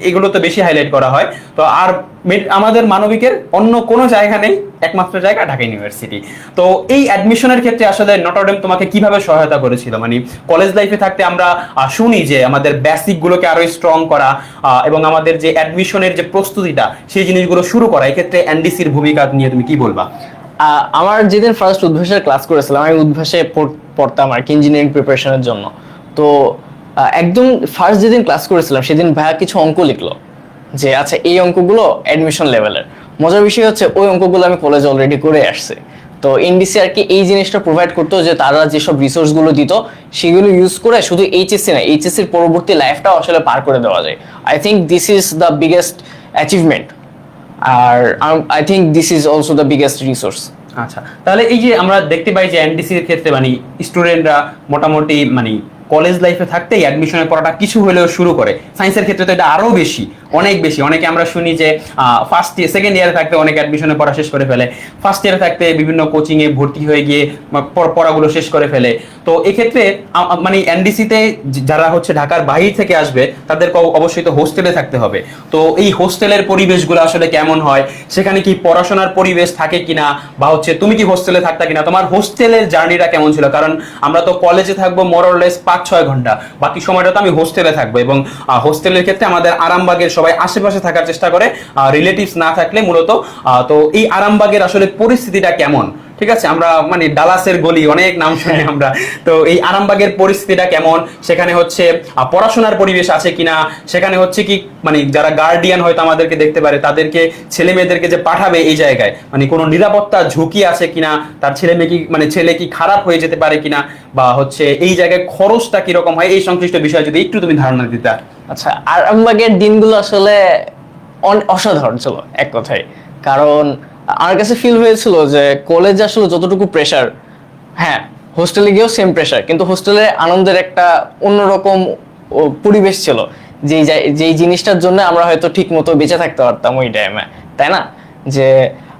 এগুলো তো বেশি হাইলাইট করা হয়। তো আর আমাদের মানবিকের অন্য কোনো জায়গা নেই, একমাত্র জায়গা ঢাকা ইউনিভার্সিটি। তো এই অ্যাডমিশনের ক্ষেত্রে আসলে নটরডেম তোমাকে কিভাবে সহায়তা করেছিল? মানে কলেজ লাইফে থাকতে আমরা শুনি যে আমাদের বেসিক গুলোকে আরো স্ট্রং করা এবং আমাদের যে অ্যাডমিশনের যে প্রস্তুতিটা সেই জিনিসগুলো শুরু করা, এক্ষেত্রে এনডিসির ভূমিকা নিয়ে তুমি কি বলবা? আমার যেদিন ফার্স্ট উদ্ভাসের ক্লাস করেছিলাম, আমি উদ্ভাসে পড়তাম আর কি ইঞ্জিনিয়ারিং প্রিপারেশনের জন্য। তো একদম ফার্স্ট যেদিন ক্লাস করেছিলাম সেদিন ভাইয়া কিছু অঙ্ক লিখলো যে আচ্ছা এই অঙ্কগুলো অ্যাডমিশন লেভেলের। মজার বিষয় হচ্ছে ওই অঙ্কগুলো আমি কলেজে অলরেডি করে আসছি। তো এনডিসি আর কি এই জিনিসটা প্রোভাইড করতো যে তারা যেসব রিসোর্স গুলো দিত সেগুলো ইউজ করে শুধু এইচএসসি না, এইচএসসির পরবর্তী লাইফটাও আসলে পার করে দেওয়া যায়। I think this is the biggest achievement, আর I think this is also the biggest resource. আচ্ছা, তাহলে এই যে আমরা দেখতে পাই যে এনডিসির ক্ষেত্রে মানে স্টুডেন্টরা মোটামুটি মানে কলেজ লাইফে থাকতেই অ্যাডমিশনের পড়াটা কিছু হলেও শুরু করে। সায়েন্সের ক্ষেত্রে তো এটা আরো বেশি, অনেক বেশি। অনেকে আমরা শুনি যে ফার্স্ট ইয়ার সেকেন্ড ইয়ারে থাকতে অনেক অ্যাডমিশনের পড়া শেষ করে ফেলে, ফার্স্ট ইয়ারে থাকতে বিভিন্ন কোচিং এ ভর্তি হয়ে গিয়ে পড়াগুলো শেষ করে ফেলে। তো এক্ষেত্রে মানে এনডিসিতে যারা হচ্ছে ঢাকার বাইরে থেকে আসবে তাদেরকে অবশ্যই তো হোস্টেলে থাকতে হবে। তো এই হোস্টেলের পরিবেশগুলো আসলে কেমন হয়, সেখানে কি পড়াশোনার পরিবেশ থাকে কিনা, বা হচ্ছে তুমি কি হোস্টেলে থাকতা কিনা, তোমার হোস্টেলের জার্নিটা কেমন ছিল? কারণ আমরা তো কলেজে থাকবো মোরলেস 5-6 ঘন্টা, বাকি সময়টা তো আমি হোস্টেলে থাকবো। এবং হোস্টেলের ক্ষেত্রে আমাদের আরামবাগের সবাই আশেপাশে থাকার চেষ্টা করে, রিলেটিভস না থাকলে মূলত। তো এই আরামবাগের আসলে পরিস্থিতিটা কেমন? ঠিক আছে, আমরা মানে ডালাসের গলি অনেক নাম শুনি আমরা, তো এই আরামবাগের পরিস্থিতিটা কেমন? সেখানে হচ্ছে পড়াশোনার পরিবেশ আছে কিনা, সেখানে হচ্ছে কি মানে যারা গার্ডিয়ান হয়তো আমাদেরকে দেখতে পারে তাদেরকে ছেলে মেয়েদেরকে যে পাঠাবে এই জায়গায় মানে কোনো নিরাপত্তা ঝুঁকি আছে কিনা, তার ছেলে মেয়ে কি মানে ছেলে কি খারাপ হয়ে যেতে পারে কিনা, বা হচ্ছে এই জায়গায় খরচটা কিরকম হয়, এই সংশ্লিষ্ট বিষয়ে যদি একটু তুমি ধারণা দিতে। আচ্ছা, আরামবাগের দিনগুলো আসলে অসাধারণ ছিল এক কথায়। কারণ আমার কাছে ফিল হয়েছিল যে কলেজে আসলে যতটুকু প্রেশার, হ্যাঁ হোস্টেলে গিয়েও সেম প্রেশার, কিন্তু হোস্টেলে আনন্দের একটা অন্যরকম পরিবেশ ছিল, যেই জিনিসটার জন্য আমরা হয়তো ঠিক মতো বেঁচে থাকতে পারতাম ওই টাইমে, তাই না? যে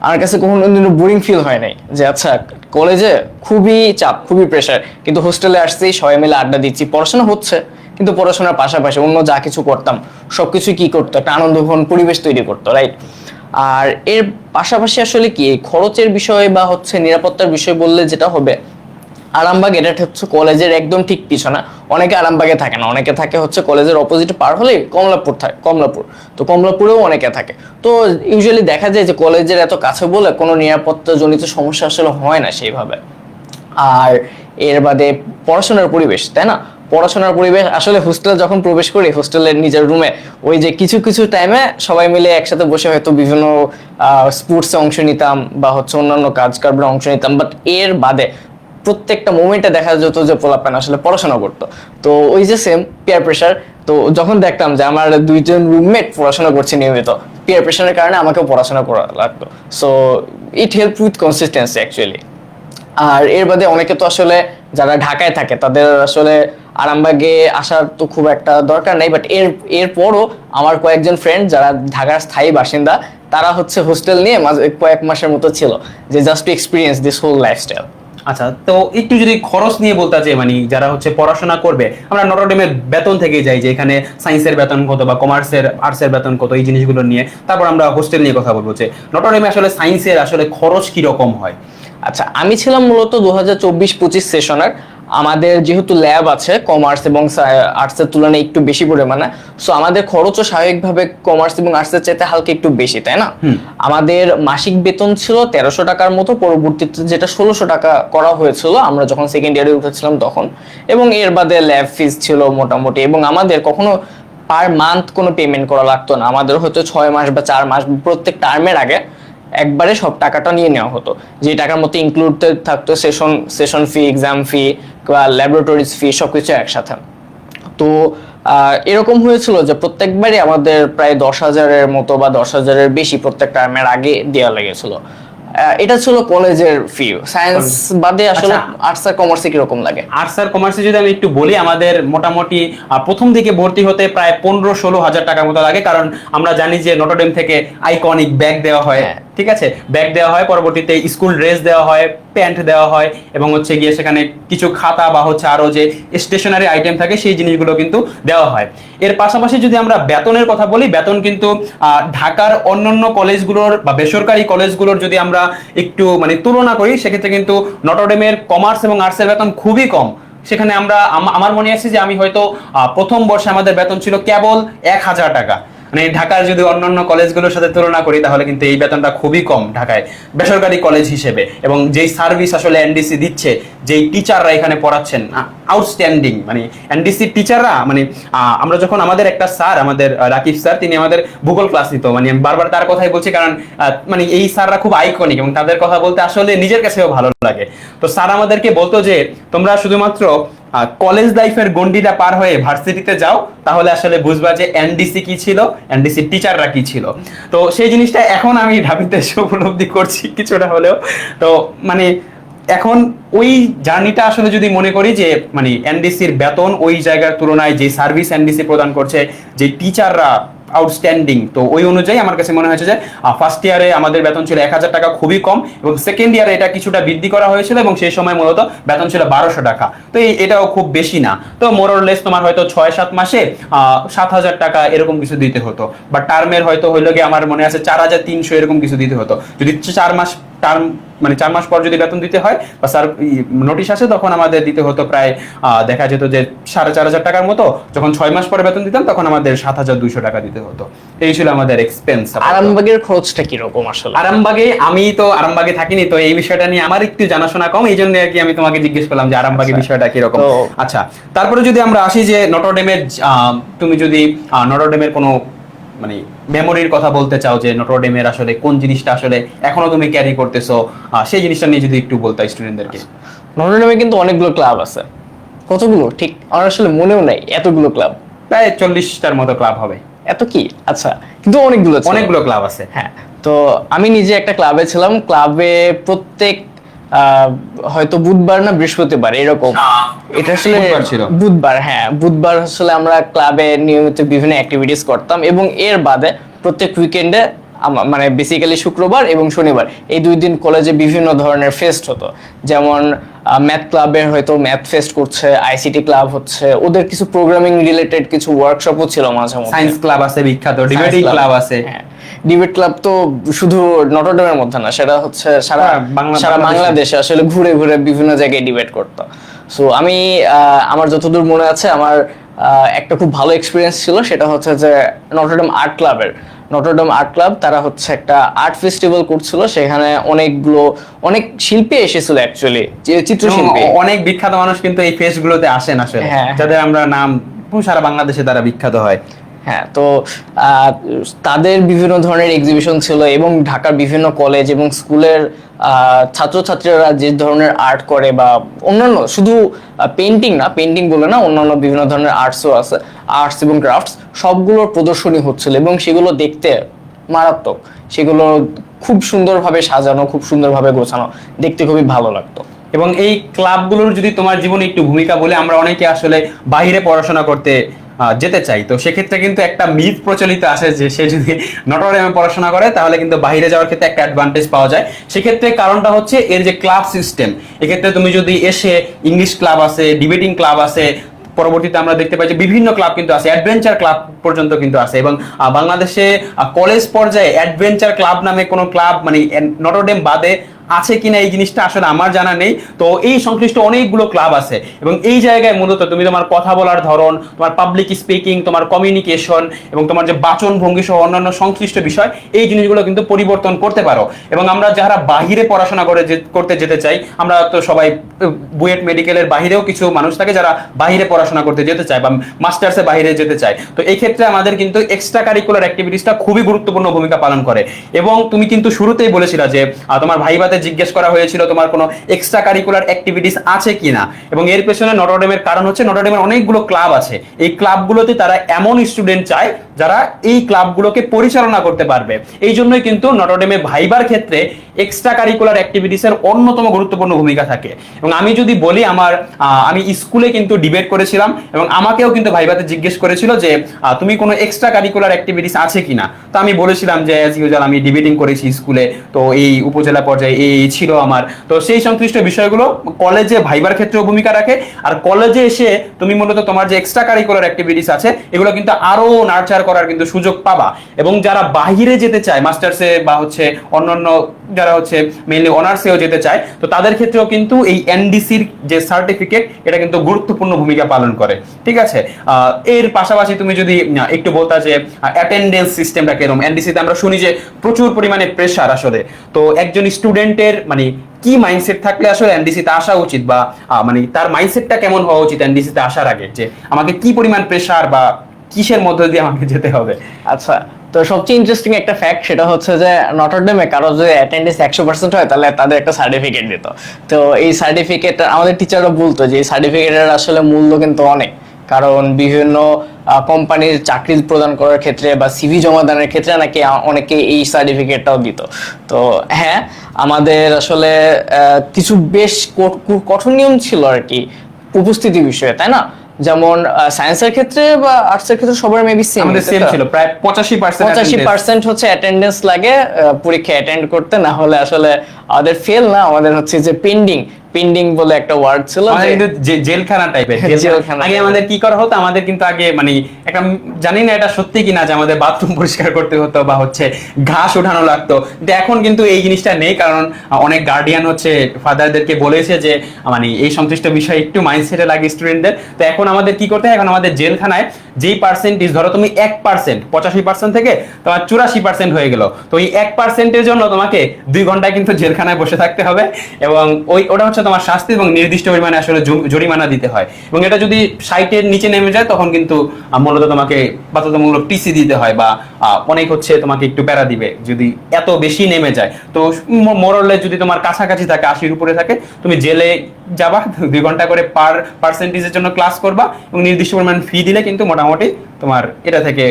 আমার কাছে কখনো বোরিং ফিল হয় নাই যে আচ্ছা কলেজে খুবই চাপ, খুবই প্রেশার, কিন্তু হোস্টেলে আসছি সবাই মিলে আড্ডা দিচ্ছি, পড়াশোনা হচ্ছে কিন্তু পড়াশোনার পাশাপাশি অন্য যা কিছু করতাম সবকিছু কি করতো, একটা আনন্দঘন পরিবেশ তৈরি করতো, রাইট? আর এর পাশাপাশি আসলে কি খরচের বিষয় বা হচ্ছে নিরাপত্তার বিষয় বললে যেটা হবে, আরামবাগ এটা হচ্ছে কলেজের একদম ঠিক পিছনে। অনেকে আরামবাগে থাকে না, অনেকে থাকে হচ্ছে কলেজের অপোজিটে পার হলে কমলাপুর থাকে, কমলাপুর। তো কমলাপুরেও অনেকে থাকে। তো ইউজুয়ালি দেখা যায় যে কলেজের এত কাছে বলে কোনো নিরাপত্তা জনিত সমস্যা আসলে হয় না সেইভাবে। আর এর বাদে পড়াশোনার পরিবেশ, তাই না? পড়াশোনার পরিবেশ আসলে হোস্টেলে যখন প্রবেশ করি, হোস্টেলের নিজের রুমে ওই যে কিছু কিছু টাইমে সবাই মিলে একসাথে বসে হয়তো বিভিন্ন স্পোর্টসে অংশ নিতাম বা হচ্ছে অন্যান্য কাজ কারবারে অংশ নিতাম, বাট এর বাদে প্রত্যেকটা মোমেন্টে দেখা যেত যে পোলাপান আসলে পড়াশোনা করতো। তো ওই যে সেম পিয়ার প্রেশার, তো যখন দেখতাম যে আমার দুইজন রুমমেট পড়াশোনা করছে নিয়মিত, পিয়ার প্রেশারের কারণে আমাকেও পড়াশোনা করা লাগতো। So it help with consistency actually. আর এর বাদে অনেকে তো আসলে যারা ঢাকায় থাকে তাদের আসলে আরামবাগে আসার তো খুব একটা দরকার নেই, বাট এরপরও আমার কয়েকজন ফ্রেন্ড যারা ঢাকার স্থায়ী বাসিন্দা তারা হচ্ছে হোস্টেল নিয়ে কয়েক মাসের মতো ছিল, যে just to experience this whole lifestyle. আচ্ছা, তো একটু যদি খরচ নিয়ে বলতে চাই, মানে যারা হচ্ছে পড়াশোনা করবে, আমরা নটরডেমের বেতন থেকে যাই যে এখানে সায়েন্সের বেতন কত বা কমার্সের আর্টসের বেতন কত, এই জিনিসগুলো নিয়ে তারপর আমরা হোস্টেল নিয়ে কথা বলবো যে নটরডেমে আসলে সায়েন্সের আসলে খরচ কি রকম হয়। আচ্ছা, আমি ছিলাম মূলত 2024-25 সেশনের। আমাদের যেহেতু ল্যাব আছে কমার্স এবং আর্টসের তুলনায় একটু বেশি পরিমাণে, সো আমাদের খরচও স্বাভাবিকভাবে কমার্স এবং আর্টসের চাইতে হালকা একটু বেশি, তাই না? আমাদের মাসিক বেতন ছিল 1300 টাকার মতো, পরবর্তীতে যেটা 1600 টাকা করা হয়েছিল আমরা যখন সেকেন্ড ইয়ারে উঠেছিলাম তখন। এবং এর বাদে ল্যাব ফিস ছিল মোটামুটি, এবং আমাদের কখনো পার মান্থ কোনো পেমেন্ট করা লাগতো না। আমাদের হয়তো 6 মাস বা 4 মাস প্রত্যেক টার্মের আগে একবারে সব টাকাটা নিয়ে নেওয়া হতো, যে টাকার মধ্যে ইনক্লুড থাকতো সেশন ফি, এক্সাম ফি বা ল্যাবরেটরিজ ফি, সবকিছু একসাথে। তো এরকম হয়েছিল যে প্রত্যেকবারই আমাদের প্রায় 10,000-এর মতো বা 10,000-এর বেশি প্রত্যেক টার্মের আগে দেওয়া লেগেছিল। এটা ছিল কলেজের ফি। সায়েন্স বাদে আসলে আর্টস আর কমার্সে কিরকম লাগে? আর্টস আর কমার্সে যদি আমি একটু বলি, আমাদের মোটামুটি প্রথম দিকে ভর্তি হতে প্রায় 15-16 হাজার টাকার মতো লাগে, কারণ আমরা জানি যে নটরডেম থেকে আইকনিক ব্যাগ দেওয়া হয়, ঠিক আছে, ব্যাগ দেওয়া হয়, পরবর্তীতে স্কুল ড্রেস দেওয়া হয়, প্যান্ট দেওয়া হয়, এবং হচ্ছে গিয়ে সেখানে কিছু খাতা বা হচ্ছে আরো যে স্টেশনারি আইটেম থাকে সেই জিনিসগুলো কিন্তু দেওয়া হয়। এর পাশাপাশি যদি আমরা বেতনের কথা বলি, বেতন কিন্তু ঢাকার অন্যান্য কলেজগুলোর বা বেসরকারি কলেজগুলোর যদি আমরা একটু মানে তুলনা করি, সেক্ষেত্রে কিন্তু নটরডেমের কমার্স এবং আর্টসের বেতন খুবই কম। সেখানে আমরা আমার মনে আছে যে আমি হয়তো প্রথম বর্ষে আমাদের বেতন ছিল কেবল 1,000 টাকা। মানে ঢাকার যদি অন্যান্য কলেজগুলোর সাথে তুলনা করি তাহলে কিন্তু এই বেতনটা খুবই কম ঢাকায় বেসরকারি কলেজ হিসেবে। এবং যেই সার্ভিস আসলে এনডিসি দিচ্ছে, যেই টিচাররা এখানে পড়াচ্ছেন আউটস্ট্যান্ডিং, মানে এনডিসি টিচাররা, মানে আমরা যখন আমাদের একটা স্যার, আমাদের রাকিব স্যার, তিনি আমাদের ভূগোল ক্লাস নিত, মানে আমি বারবার তার কথাই বলছি, কারণ মানে এই স্যাররা খুব আইকনিক এবং তাদের কথা বলতে আসলে নিজের কাছেও ভালো লাগে। তো স্যার আমাদেরকে বলতো যে তোমরা শুধুমাত্র কলেজ লাইফের গন্ডিটা পার হয়ে ভার্সিটিতে যাও, তাহলে আসলে বুঝবা যে এনডিসি কি ছিল, এনডিসি টিচাররা কি ছিল। তো সেই জিনিসটা এখন আমি ঢাবিতে এসে উপলব্ধি করছি কিছুটা হলেও। তো মানে এখন ওই জার্নিটা আসলে যদি মনে করি যে মানে এনডিসির বেতন ওই জায়গার তুলনায় যে সার্ভিস এনডিসি প্রদান করছে, যে টিচাররা আউটস্ট্যান্ডিং, তো ওই অনুযায়ী আমার কাছে মনে হয়েছে যে ফার্স্ট ইয়ারে আমাদের বেতন ছিল 1,000 টাকা, খুবই কম, এবং সেকেন্ড ইয়ারে এটা কিছুটা বৃদ্ধি করা হয়েছিল এবং সেই সময় মূলত বেতন ছিল 1,200 টাকা। তো এটাও খুব বেশি না। তো মোরলেস তোমার হয়তো 6-7 মাসে 7,000 টাকা এরকম কিছু দিতে হতো, বা টার্মের হয়তো হইলো গিয়ে আমার মনে আছে 4,300 এরকম কিছু দিতে হতো। যদি 4 মাস টার্ম, মানে 4 মাস পর যদি বেতন দিতে হয় বা স্যার নোটিশ আসে, তখন আমাদের দিতে হতো প্রায় দেখা যেত যে 4,500 টাকার মতো। যখন 6 মাস পরে বেতন দিতাম তখন আমাদের 7,200 টাকা দিতে হতো। এই ছিল আমাদের এক্সপেন্স। আরামবাগের খরচটা কিরকম আসলে? আরামবাগে, আমি তো আরামবাগে থাকিনি, তো এই বিষয়টা নিয়ে আমার একটু জানাশোনা কম, এই জন্য আর কি আমি তোমাকে জিজ্ঞেস করলাম যে আরামবাগের বিষয়টা কিরকম। আচ্ছা, তারপরে যদি আমরা আসি যে নটরডেমের, তুমি যদি নটরডেমের কোনো মানে মেমোরির কথা বলতে চাও, যে নটরডেমের আসলে কোন জিনিসটা আসলে এখনো তুমি ক্যারি করতেছো, সেই জিনিসটা নিয়ে যদি একটু বলতা স্টুডেন্টদেরকে। নটরডেমে কিন্তু অনেকগুলো ক্লাব আছে। কতগুলো ঠিক আমার আসলে মনেও নাই, এতগুলো ক্লাব, প্রায় 40টার মতো ক্লাব হবে। এত কি? আচ্ছা, কিন্তু অনেকগুলো ক্লাব আছে। হ্যাঁ, তো আমি নিজে একটা ক্লাবে ছিলাম। ক্লাবে প্রত্যেক হয়তো বুধবার না বৃহস্পতিবার এরকম, এটা আসলে বুধবার, হ্যাঁ বুধবার আসলে আমরা ক্লাবে নিয়মিত বিভিন্ন অ্যাক্টিভিটিস করতাম। এবং এর বাদে প্রত্যেক উইকেন্ডে মানে বেসিক্যালি শুক্রবার এবং শনিবার এই 2 দিন কলেজে বিভিন্ন ধরনের ফেস্ট হতো। যেমন ম্যাথ ক্লাবের হয়তো ম্যাথ ফেস্ট করছে, আইসিটি ক্লাব হচ্ছে, ওদের কিছু প্রোগ্রামিং রিলেটেড কিছু ওয়ার্কশপও ছিল মাঝে মধ্যে। সায়েন্স ক্লাব আছে বিখ্যাত, ডিবেটিং ক্লাব আছে। হ্যাঁ, ডিবেট ক্লাব তো শুধু নটরডেমের মধ্যে না, সেটা হচ্ছে সারা বাংলাদেশে আসলে ঘুরে ঘুরে বিভিন্ন জায়গায় ডিবেট করতো। সো আমি আমার যতদূর মনে আছে, আমার একটা খুব ভালো এক্সপিরিয়েন্স ছিল, সেটা হচ্ছে যে নটরডেম আর্ট ক্লাব তারা হচ্ছে একটা আর্ট ফেস্টিভ্যাল করছিল। সেখানে অনেক শিল্পী এসেছিল, অ্যাকচুয়ালি চিত্রশিল্পী, অনেক বিখ্যাত মানুষ কিন্তু এই ফেস্ট গুলোতে আসেন আসলে, যাদের আমরা নাম সারা বাংলাদেশে তারা বিখ্যাত হয়। হ্যাঁ, তো তাদের বিভিন্ন ধরনের এক্সিবিশন ছিল, এবং ঢাকার বিভিন্ন কলেজ এবং স্কুলের ছাত্রছাত্রীরা যে ধরনের আর্ট করে, বা অন্যান্য শুধু পেন্টিং বলে না, অন্যান্য বিভিন্ন ধরনের আর্টসও আছে, আর্টস এবং ক্রাফটস সবগুলোর প্রদর্শনী হচ্ছিল, এবং সেগুলো দেখতে মারাত্মক। সেগুলো খুব সুন্দরভাবে সাজানো, খুব সুন্দরভাবে গোছানো, দেখতে খুবই ভালো লাগতো। এবং এই ক্লাবগুলোর যদি তোমার জীবনে একটু ভূমিকা বলে, আমরা অনেকে আসলে বাইরে পড়াশোনা করতে যেতে চাই, তো সেক্ষেত্রে কিন্তু একটা মিথ প্রচলিত আছে যে সে যদি নটরডেমে পড়াশোনা করে তাহলে কিন্তু বাইরে যাওয়ার ক্ষেত্রে একটা অ্যাডভান্টেজ পাওয়া যায়। সেক্ষেত্রে কারণটা হচ্ছে এর যে ক্লাব সিস্টেম, এক্ষেত্রে তুমি যদি এসে ইংলিশ ক্লাব আছে, ডিবেটিং ক্লাব আছে, পরবর্তীতে আমরা দেখতে পাই যে বিভিন্ন ক্লাব কিন্তু আছে, অ্যাডভেঞ্চার ক্লাব পর্যন্ত কিন্তু আছে, এবং বাংলাদেশে কলেজ পর্যায়ে অ্যাডভেঞ্চার ক্লাব নামে কোনো ক্লাব মানে নটরডেম বাদে আছে কিনা এই জিনিসটা আসলে আমার জানা নেই। তো এই সংশ্লিষ্ট অনেকগুলো ক্লাব আছে, এবং এই জায়গায় মূলত তুমি তোমার কথা বলার ধরন, তোমার পাবলিক স্পিকিং, তোমার কমিউনিকেশন এবং তোমার যে বাচন ভঙ্গি সহ অন্যান্য সংশ্লিষ্ট বিষয়, এই জিনিসগুলো কিন্তু পরিবর্তন করতে পারো। এবং আমরা যারা বাহিরে পড়াশোনা করতে যেতে চাই, আমরা তো সবাই বুয়েট মেডিকেলের বাহিরেও কিছু মানুষ থাকে যারা বাহিরে পড়াশোনা করতে যেতে চায় বা মাস্টার্সে বাহিরে যেতে চায়। তো এই ক্ষেত্রে আমাদের কিন্তু এক্সট্রা কারিকুলার অ্যাক্টিভিটিসটা খুবই গুরুত্বপূর্ণ ভূমিকা পালন করে। এবং তুমি কিন্তু শুরুতেই বলেছিলা যে তোমার ভাইবাতে জিজ্ঞেস করা হয়েছিল তোমার কোনো এক্সট্রা কারিকুলার অ্যাক্টিভিটিস আছে কিনা, এবং এর পেছনে নটরডেমের কারণ হচ্ছে নটরডেমের অনেকগুলো ক্লাব আছে। এই ক্লাবগুলোতে তারা এমন স্টুডেন্ট চায় যারা এই ক্লাবগুলোকে পরিচালনা করতে পারবে। এই জন্যই কিন্তু নটরডেমে ভাইবার ক্ষেত্রে এক্সট্রা কারিকুলার অ্যাক্টিভিটিসের অন্যতম গুরুত্বপূর্ণ ভূমিকা থাকে। এবং আমি যদি বলি, আমি স্কুলে কিন্তু ডিবেট করেছিলাম, এবং আমাকেও কিন্তু ভাইবাতে জিজ্ঞেস করেছিল যে তুমি কোনো এক্সট্রা কারিকুলার অ্যাক্টিভিটিস আছে কিনা। তো আমি বলেছিলাম যে অ্যাজ ইউজুয়াল আমি ডিবেটিং করেছি স্কুলে, তো এই উপজেলা পর্যায়ে এই ছিল আমার। তো সেই সংশ্লিষ্ট বিষয়গুলো কলেজে ভাইবার ক্ষেত্রেও ভূমিকা রাখে। আর কলেজে এসে তুমি মূলত তোমার যে এক্সট্রা কারিকুলার অ্যাক্টিভিটিস আছে এগুলো কিন্তু আরো নার্চার করার কিন্তু সুযোগ পাবা। এবং যারা বাহিরে যেতে চায় মাস্টার্সে বা হচ্ছে অন্যান্য যারা হচ্ছে মেইনলি অনার্সেও যেতে চায়, তো তাদের ক্ষেত্রেও কিন্তু এই এনডিসির যে সার্টিফিকেট এটা কিন্তু গুরুত্বপূর্ণ ভূমিকা পালন করে। ঠিক আছে, এর পাশাপাশি তুমি যদি একটু বলতা যে অ্যাটেন্ডেন্স সিস্টেমটা কেরকম। এনডিসিতে আমরা শুনি যে প্রচুর পরিমাণে প্রেসার আসলে, তো একজন স্টুডেন্টের মানে কি মাইন্ডসেট থাকলে আসলে এনডিসিতে আসা উচিত, বা মানে তার মাইন্ডসেটটা কেমন হওয়া উচিত এনডিসিতে আসার আগে, যে আমাকে কি পরিমাণ প্রেসার বা কিসের মধ্যে দিয়ে আমাকে যেতে হবে? আচ্ছা, তো সবচেয়ে ইন্টারেস্টিং একটা ফ্যাক্ট সেটা হচ্ছে যে নটরডেমে কারো যদি অ্যাটেন্ডেন্স 100% হয় তাহলে তাদের একটা সার্টিফিকেট দিত। তো এই সার্টিফিকেট আমাদের টিচাররা বলতো যে এই সার্টিফিকেটের আসলে মূল্য কিন্তু অনেক, কারণ বিভিন্ন কোম্পানির চাকরি প্রদান করার ক্ষেত্রে বা সিভি জমা দানের ক্ষেত্রে নাকি অনেকে এই সার্টিফিকেটটাও দিত। তো হ্যাঁ, আমাদের আসলে কিছু বেশ কঠোর নিয়ম ছিল আর কি উপস্থিতি বিষয়ে, তাই না? যেমন সায়েন্সের ক্ষেত্রে বা আর্টসের ক্ষেত্রে সবার মেবি সেম, আমাদের সেম ছিল, প্রায় 85% হচ্ছে অ্যাটেন্ডেন্স লাগে পরীক্ষা অ্যাটেন্ড করতে, না হলে আসলে আমাদের ফেল না, আমাদের হচ্ছে যে পেন্ডিং বলে একটা ওয়ার্ড ছিল, কিন্তু জেলখানা টাইপের। আগে আমাদের কি করা হতো, আমাদের কিন্তু আগে মানে একটা, জানি না এটা সত্যি কিনা, যে আমাদের বাথরুম পরিষ্কার করতে হতো বা হচ্ছে ঘাস উঠানো লাগতো। কিন্তু এখন কিন্তু এই জিনিসটা নেই, কারণ অনেক গার্ডিয়ান হচ্ছে ফাদারদেরকে বলেছে যে মানে এই সংশ্লিষ্ট বিষয় একটু মাইন্ডসেটে লাগে স্টুডেন্টদের। তো এখন আমাদের কি করতে হয়, এখন আমাদের জেলখানায় যেই পার্সেন্টেজ, ধরো তুমি 1%, 85% থেকে তোমার 84% হয়ে গেল, তো এই 1%-এর জন্য তোমাকে 2 ঘন্টায় কিন্তু জেলখানায় বসে থাকতে হবে, এবং ওটা হচ্ছে তোমার শাস্তি, এবং নির্দিষ্ট পরিমাণে আসলে জরিমানা দিতে হয়। এবং এটা যদি 60-এর নিচে নেমে যায় তখন কিন্তু মূলত তোমাকে বাধ্যতামূলক টিসি দিতে হয়, বা অনেক হচ্ছে তোমাকে একটু প্যারা দিবে যদি এত বেশি নেমে যায়। তো মোরলে যদি তোমার কাছাকাছি থাকে, 80-র উপরে থাকে, তুমি জেলে যাবা, 2 ঘন্টা করে পার পার্সেন্টেজের জন্য ক্লাস করবা, এবং নির্দিষ্ট পরিমাণ ফি দিলে কিন্তু মোটামুটি তোমার এটা থেকে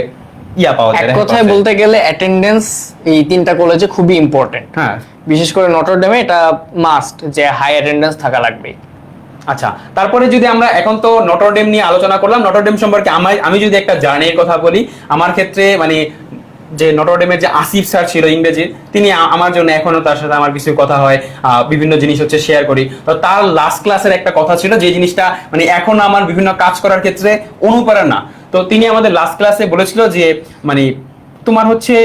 পাওয়া যায়। এক কথায় বলতে গেলে অ্যাটেন্ডেন্স এই 3টা কলেজে খুবই ইম্পর্টেন্ট। হ্যাঁ, বিশেষ করে নটরডেমে এটা মাস্ট যে হাই অ্যাটেন্ডেন্স থাকা লাগবে। আচ্ছা, তারপরে যদি আমরা এখন তো নটরডেম নিয়ে আলোচনা করলাম, নটরডেম সম্পর্কে আমি যদি একটা জার্নির কথা বলি, আমার ক্ষেত্রে মানে যে নটরডেমের যে আসিফ স্যার ছিল ইংরেজির, তিনি আমার জন্য এখনো তার সাথে আমার কিছু কথা হয়, বিভিন্ন জিনিস হচ্ছে শেয়ার করি। তো তার লাস্ট ক্লাসের একটা কথা ছিল যে জিনিসটা মানে এখন আমার বিভিন্ন কাজ করার ক্ষেত্রে অনুপ্রেরণা। তো তিনি আমাদের লাস্ট ক্লাসে বলেছিল যে মানে তোমার হচ্ছে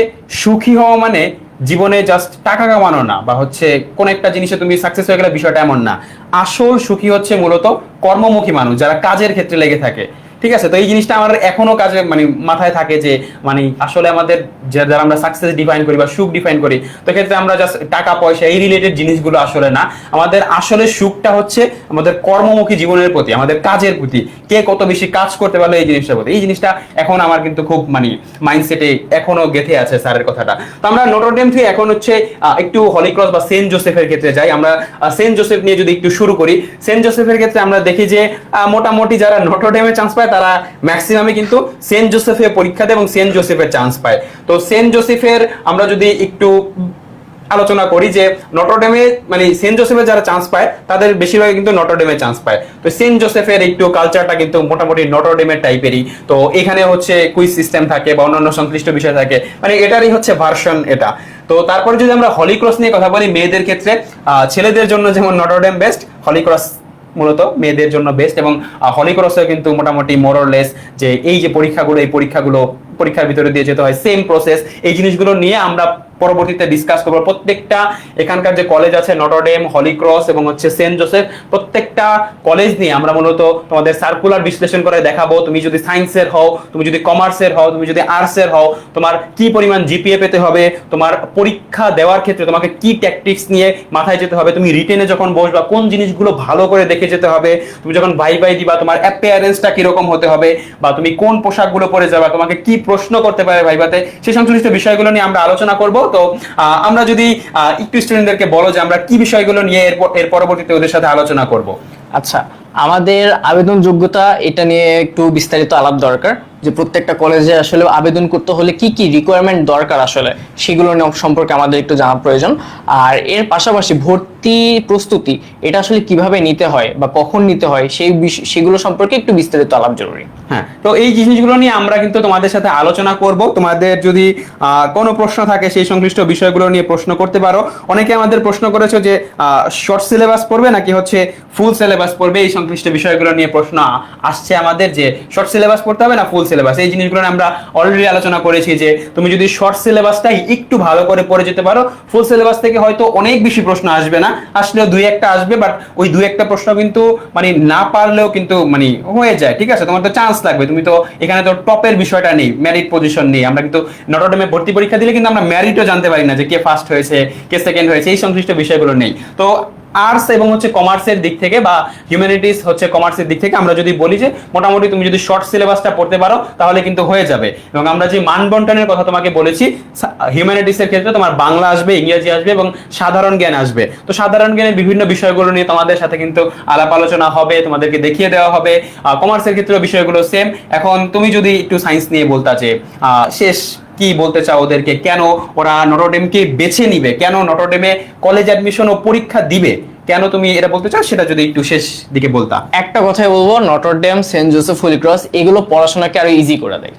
সুখী হওয়া মানে জীবনে জাস্ট টাকা কামানো না, বা হচ্ছে কোন একটা জিনিসে তুমি সাকসেস হয়ে গেলে বিষয়টা এমন না। আসল সুখী হচ্ছে মূলত কর্মমুখী মানুষ যারা কাজের ক্ষেত্রে লেগে থাকে। ঠিক আছে, তো এই জিনিসটা আমার এখনো কাজে মানে মাথায় থাকে যে মানে আসলে আমাদের যারা আমরা সাকসেস ডিফাইন করি বা সুখ ডিফাইন করি, তো ক্ষেত্রে আমরা জাস্ট টাকা পয়সা এই রিলেটেড জিনিসগুলো আসলে না। আমাদের আসলে সুখটা হচ্ছে আমাদের কর্মমুখী জীবনের প্রতি, আমাদের কাজের প্রতি, কে কত বেশি কাজ করতে পারলো এই জিনিসটার প্রতি। এই জিনিসটা এখন আমার কিন্তু খুব মানে মাইন্ডসেটে এখনো গেঁথে আছে স্যারের কথাটা। তো আমরা নটরডেম থেকে এখন হচ্ছে একটু হলি ক্রস বা সেন্ট জোসেফের ক্ষেত্রে যাই। আমরা সেন্ট জোসেফ নিয়ে যদি একটু শুরু করি, সেন্ট জোসেফের ক্ষেত্রে আমরা দেখি যে মোটামুটি যারা নটরডেমে চান্স পায় তারা ম্যাক্সিমামই কিন্তু সেন্ট জোসেফে পরীক্ষা দেয় এবং সেন্ট জোসেফের চান্স পায়। তো সেন্ট জোসেফের আমরা যদি একটু আলোচনা করি যে নটরডেমে মানে সেন্ট জোসেফে যারা চান্স পায় তাদের বেশিরভাগ কিন্তু নটরডেমে চান্স পায়। তো সেন্ট জোসেফের একটু কালচারটা কিন্তু মোটামুটি নটরডেমের টাইপেরই। তো এখানে হচ্ছে কুইজ সিস্টেম থাকে বা অন্যান্য সংশ্লিষ্ট বিষয় থাকে, মানে এটারই হচ্ছে ভার্সন এটা। তো তারপরে যদি আমরা হলি ক্রস নিয়ে কথা বলি মেয়েদের ক্ষেত্রে, ছেলেদের জন্য যেমন নটরডেম বেস্ট, হলি ক্রস মূলত মেয়েদের জন্য বেস্ট। এবং হলি ক্রসে কিন্তু মোটামুটি মোরলেস যে এই যে পরীক্ষাগুলো, এই পরীক্ষার ভিতরে দিয়ে যেতে হয়, সেম প্রসেস। এই জিনিসগুলো নিয়ে আমরা পরবর্তীতে ডিসকাস করবো। প্রত্যেকটা এখানকার যে কলেজ আছে নটরডেম, হলি ক্রস এবং হচ্ছে সেন্ট জোসেফ, প্রত্যেকটা কলেজ নিয়ে আমরা মূলত তোমাদের সার্কুলার বিশ্লেষণ করে দেখাবো। তুমি যদি সায়েন্সের হও, তুমি যদি কমার্সের হও, তুমি যদি আর্টসের হও, তোমার কি পরিমাণ জিপিএ পেতে হবে, তোমার পরীক্ষা দেওয়ার ক্ষেত্রে তোমাকে কি ট্যাকটিক্স নিয়ে মাথায় যেতে হবে, তুমি রিটেনে যখন বসবা কোন জিনিসগুলো ভালো করে দেখে যেতে হবে, তুমি যখন ভাই দিবা তোমার অ্যাপিয়ারেন্সটা কিরকম হতে হবে, বা তুমি কোন পোশাকগুলো পরে যাবা, তোমাকে কি প্রশ্ন করতে পারে ভাইভাতে, সেই সংশ্লিষ্ট বিষয়গুলো নিয়ে আমরা আলোচনা করব। তো আমরা যদি একটু স্টুডেন্টদেরকে বলো যে আমরা কি বিষয়গুলো নিয়ে এর পরবর্তীতে ওদের সাথে আলোচনা করব। আচ্ছা, আমাদের আবেদন যোগ্যতা এটা নিয়ে একটু বিস্তারিত আলাপ দরকার, যে প্রত্যেকটা কলেজে আসলে আবেদন করতে হলে কি কি রিকোয়ারমেন্ট দরকার আসলে সেগুলো সম্পর্কে আমাদের একটু জানা প্রয়োজন। আর এর পাশাপাশি ভর্তি প্রস্তুতি এটা আসলে কিভাবে নিতে হয় বা কখন নিতে হয় সেগুলো সম্পর্কে একটু বিস্তারিত আলাপ জরুরি। হ্যাঁ, তো এই জিনিসগুলো নিয়ে আমরা কিন্তু তোমাদের সাথে আলোচনা করব। তোমাদের যদি কোনো প্রশ্ন থাকে সেই সংশ্লিষ্ট বিষয়গুলো নিয়ে প্রশ্ন করতে পারো। অনেকে আমাদের প্রশ্ন করেছো যে শর্ট সিলেবাস পড়বে নাকি হচ্ছে ফুল সিলেবাস পড়বে, এই সংশ্লিষ্ট বিষয়গুলো নিয়ে প্রশ্ন আসছে আমাদের যে শর্ট সিলেবাস পড়তে হবে না ফুল সিলেবাস। এই জিনিসগুলো আমরা অলরেডি আলোচনা করেছি যে তুমি যদি শর্ট সিলেবাসটাই একটু ভালো করে পড়ে যেতে পারো, ফুল সিলেবাস থেকে হয়তো অনেক বেশি প্রশ্ন আসবে না, আসলেও দুই একটা আসবে, বাট ওই দুই একটা প্রশ্ন কিন্তু মানে না পারলেও কিন্তু মানে হয়ে যায়। ঠিক আছে, তোমার তো চান্স লাগবে, তুমি তো এখানে তো টপের বিষয়টা নেই, মেরিট পজিশন নেই। আমরা কিন্তু নটরডেমে ভর্তি পরীক্ষা দিলে কিন্তু আমরা মেরিটও জানতে পারি না যে কে ফার্স্ট হয়েছে কে সেকেন্ড হয়েছে, এই সংশ্লিষ্ট বিষয়গুলো নেই। তো আর্টস এবং হচ্ছে কমার্সের দিক থেকে বা হিউম্যানিটিস হচ্ছে কমার্সের দিক থেকে আমরা যদি বলি যে মোটামুটি তুমি যদি শর্ট সিলেবাসটা পড়তে পারো তাহলে কিন্তু হয়ে যাবে। এবং আমরা যে মান বন্টনের কথা তোমাকে বলেছি, হিউম্যানিটিসের ক্ষেত্রে তোমার বাংলা আসবে, ইংরেজি আসবে এবং সাধারণ জ্ঞান আসবে। তো সাধারণ জ্ঞানের বিভিন্ন বিষয়গুলো নিয়ে তোমাদের সাথে কিন্তু আলাপ আলোচনা হবে, তোমাদেরকে দেখিয়ে দেওয়া হবে। কমার্সের ক্ষেত্রে বিষয়গুলো সেম। এখন তুমি যদি একটু সায়েন্স নিয়ে বলতা যে শেষ কি বলতে চাও ওদেরকে, কেন ওরা নটরডেমকে বেছে নিবে, কেন নটরডেমে কলেজ অ্যাডমিশন ও পরীক্ষা দিবে, কেন তুমি এটা বলতে চাও, সেটা যদি একটু শেষ দিকে বলতা। একটা কথাই বলবো, Notre Dame, Saint Joseph, Holy Cross এগুলো পড়াশোনাকে আরো ইজি করে দেয়।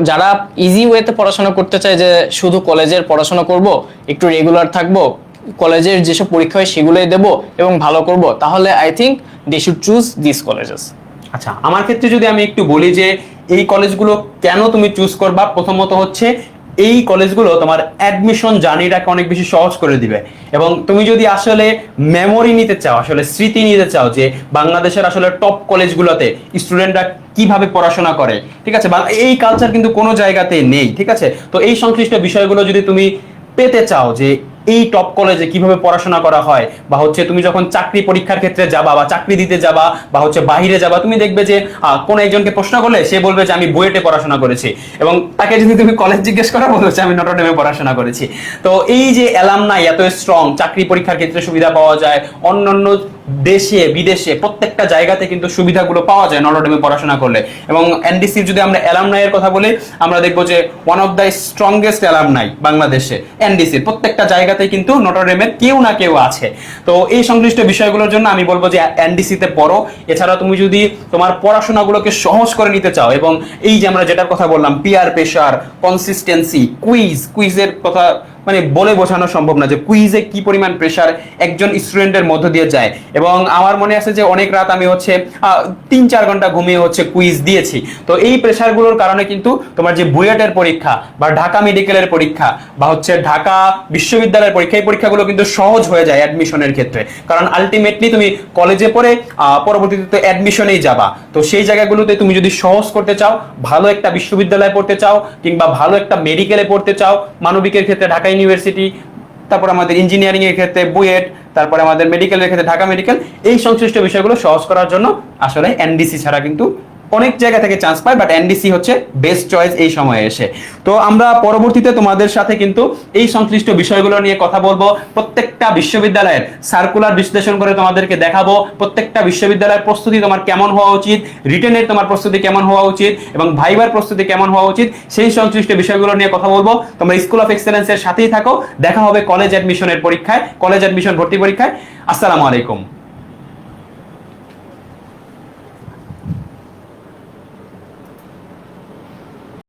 যারা ইজি ওয়েতে পড়াশোনা করতে চায়, যে শুধু কলেজের পড়াশোনা করব, একটু রেগুলার থাকবো, কলেজের যেসব পরীক্ষা হয় সেগুলোই দেবো এবং ভালো করব, তাহলে I think they should choose this colleges. আচ্ছা, আমার ক্ষেত্রে যদি আমি একটু বলি যে এই কলেজগুলো কেন তুমি চুজ করবা, প্রথমত হচ্ছে এই কলেজগুলো তোমার অ্যাডমিশন জার্নিটাকে অনেক বেশি সহজ করে দিবে। এবং তুমি যদি আসলে মেমোরি নিতে চাও, আসলে স্মৃতি নিতে চাও যে বাংলাদেশের আসলে টপ কলেজগুলোতে স্টুডেন্টরা কিভাবে পড়াশোনা করে, ঠিক আছে, এই কালচার কিন্তু কোনো জায়গাতে নেই। ঠিক আছে, তো এই সংশ্লিষ্ট বিষয়গুলো যদি তুমি পেতে চাও যে এই টপ কলেজে কিভাবে পড়াশোনা করা হয়, বা হচ্ছে তুমি যখন চাকরি পরীক্ষার ক্ষেত্রে যাবা বা চাকরি দিতে যাবা বা হচ্ছে বাইরে যাবা, তুমি দেখবে যে কোন একজনকে প্রশ্ন করলে সে বলবে যে আমি বুয়েটে পড়াশোনা করেছি, এবং তাকে যদি তুমি কলেজ জিজ্ঞেস করা বলবে যে আমি নটরডেমে পড়াশোনা করেছি। তো এই যে অ্যালামনাই এত স্ট্রং, চাকরি পরীক্ষার ক্ষেত্রে সুবিধা পাওয়া যায়, অন্যান্য দেশে বিদেশে প্রত্যেকটা জায়গাতে কিন্তু সুবিধাগুলো পাওয়া যায় নটরডেমে পড়াশোনা করলে। এবং এনডিসির যদি আমরা অ্যালামনাইয়ের কথা বলি, আমরা দেখবো যে one of the strongest alumni বাংলাদেশে এনডিসির, প্রত্যেকটা জায়গাতেই কিন্তু নটরডেমের কেউ না কেউ আছে। তো এই সংশ্লিষ্ট বিষয়গুলোর জন্য আমি বলবো যে এনডিসিতে পড়ো। এছাড়া তুমি যদি তোমার পড়াশোনাগুলোকে সহজ করে নিতে চাও, এবং এই যে আমরা যেটার কথা বললাম পিয়ার প্রেশার, কনসিস্টেন্সি, কুইজের কথা মানে বলে বোঝানো সম্ভব না যে কুইজে কি পরিমাণ প্রেশার একজন স্টুডেন্টের মধ্য দিয়ে যায়। এবং আমার মনে আছে যে অনেক রাত আমি হচ্ছে 3-4 ঘন্টা ঘুমিয়ে হচ্ছে কুইজ দিয়েছি। তো এই প্রেশারগুলোর কারণে কিন্তু তোমার যে বুয়েটের পরীক্ষা বা ঢাকা মেডিকেলের পরীক্ষা বা হচ্ছে ঢাকা বিশ্ববিদ্যালয়ের পরীক্ষা, এই পরীক্ষাগুলো কিন্তু সহজ হয়ে যায় অ্যাডমিশনের ক্ষেত্রে। কারণ আলটিমেটলি তুমি কলেজে পড়ে পরবর্তীতে তো অ্যাডমিশনেই যাবা। তো সেই জায়গাগুলোতে তুমি যদি সহজ করতে চাও, ভালো একটা বিশ্ববিদ্যালয়ে পড়তে চাও কিংবা ভালো একটা মেডিকেলে পড়তে চাও, মানবিকের ক্ষেত্রে ঢাকা ইউনিভার্সিটি, তারপর আমাদের ইঞ্জিনিয়ারিং এর ক্ষেত্রে বুয়েট, তারপরে আমাদের মেডিকেলের ক্ষেত্রে ঢাকা মেডিকেল, এই সংশ্লিষ্ট বিষয়গুলো সহজ করার জন্য আসলে এনডিসি ছাড়া কিন্তু অনেক জায়গা থেকে চান্স পায়, বাট এনডিসি হচ্ছে বেস্ট চয়েস এই সময়ে এসে। তো আমরা পরবর্তীতে তোমাদের সাথে কিন্তু এই সংশ্লিষ্ট বিষয়গুলো নিয়ে কথা বলবো। প্রত্যেকটা বিশ্ববিদ্যালয়ের সার্কুলার বিশ্লেষণ করে তোমাদেরকে দেখাবো প্রত্যেকটা বিশ্ববিদ্যালয়ের প্রস্তুতি তোমার কেমন হওয়া উচিত, রিটেনের তোমার প্রস্তুতি কেমন হওয়া উচিত এবং ভাইবার প্রস্তুতি কেমন হওয়া উচিত, সেই সংশ্লিষ্ট বিষয়গুলো নিয়ে কথা বলবো। তোমরা স্কুল অফ এক্সেলেন্সের সাথেই থাকো। দেখা হবে কলেজ অ্যাডমিশনের পরীক্ষায়, কলেজ অ্যাডমিশন ভর্তি পরীক্ষায়। আসসালামু আলাইকুম।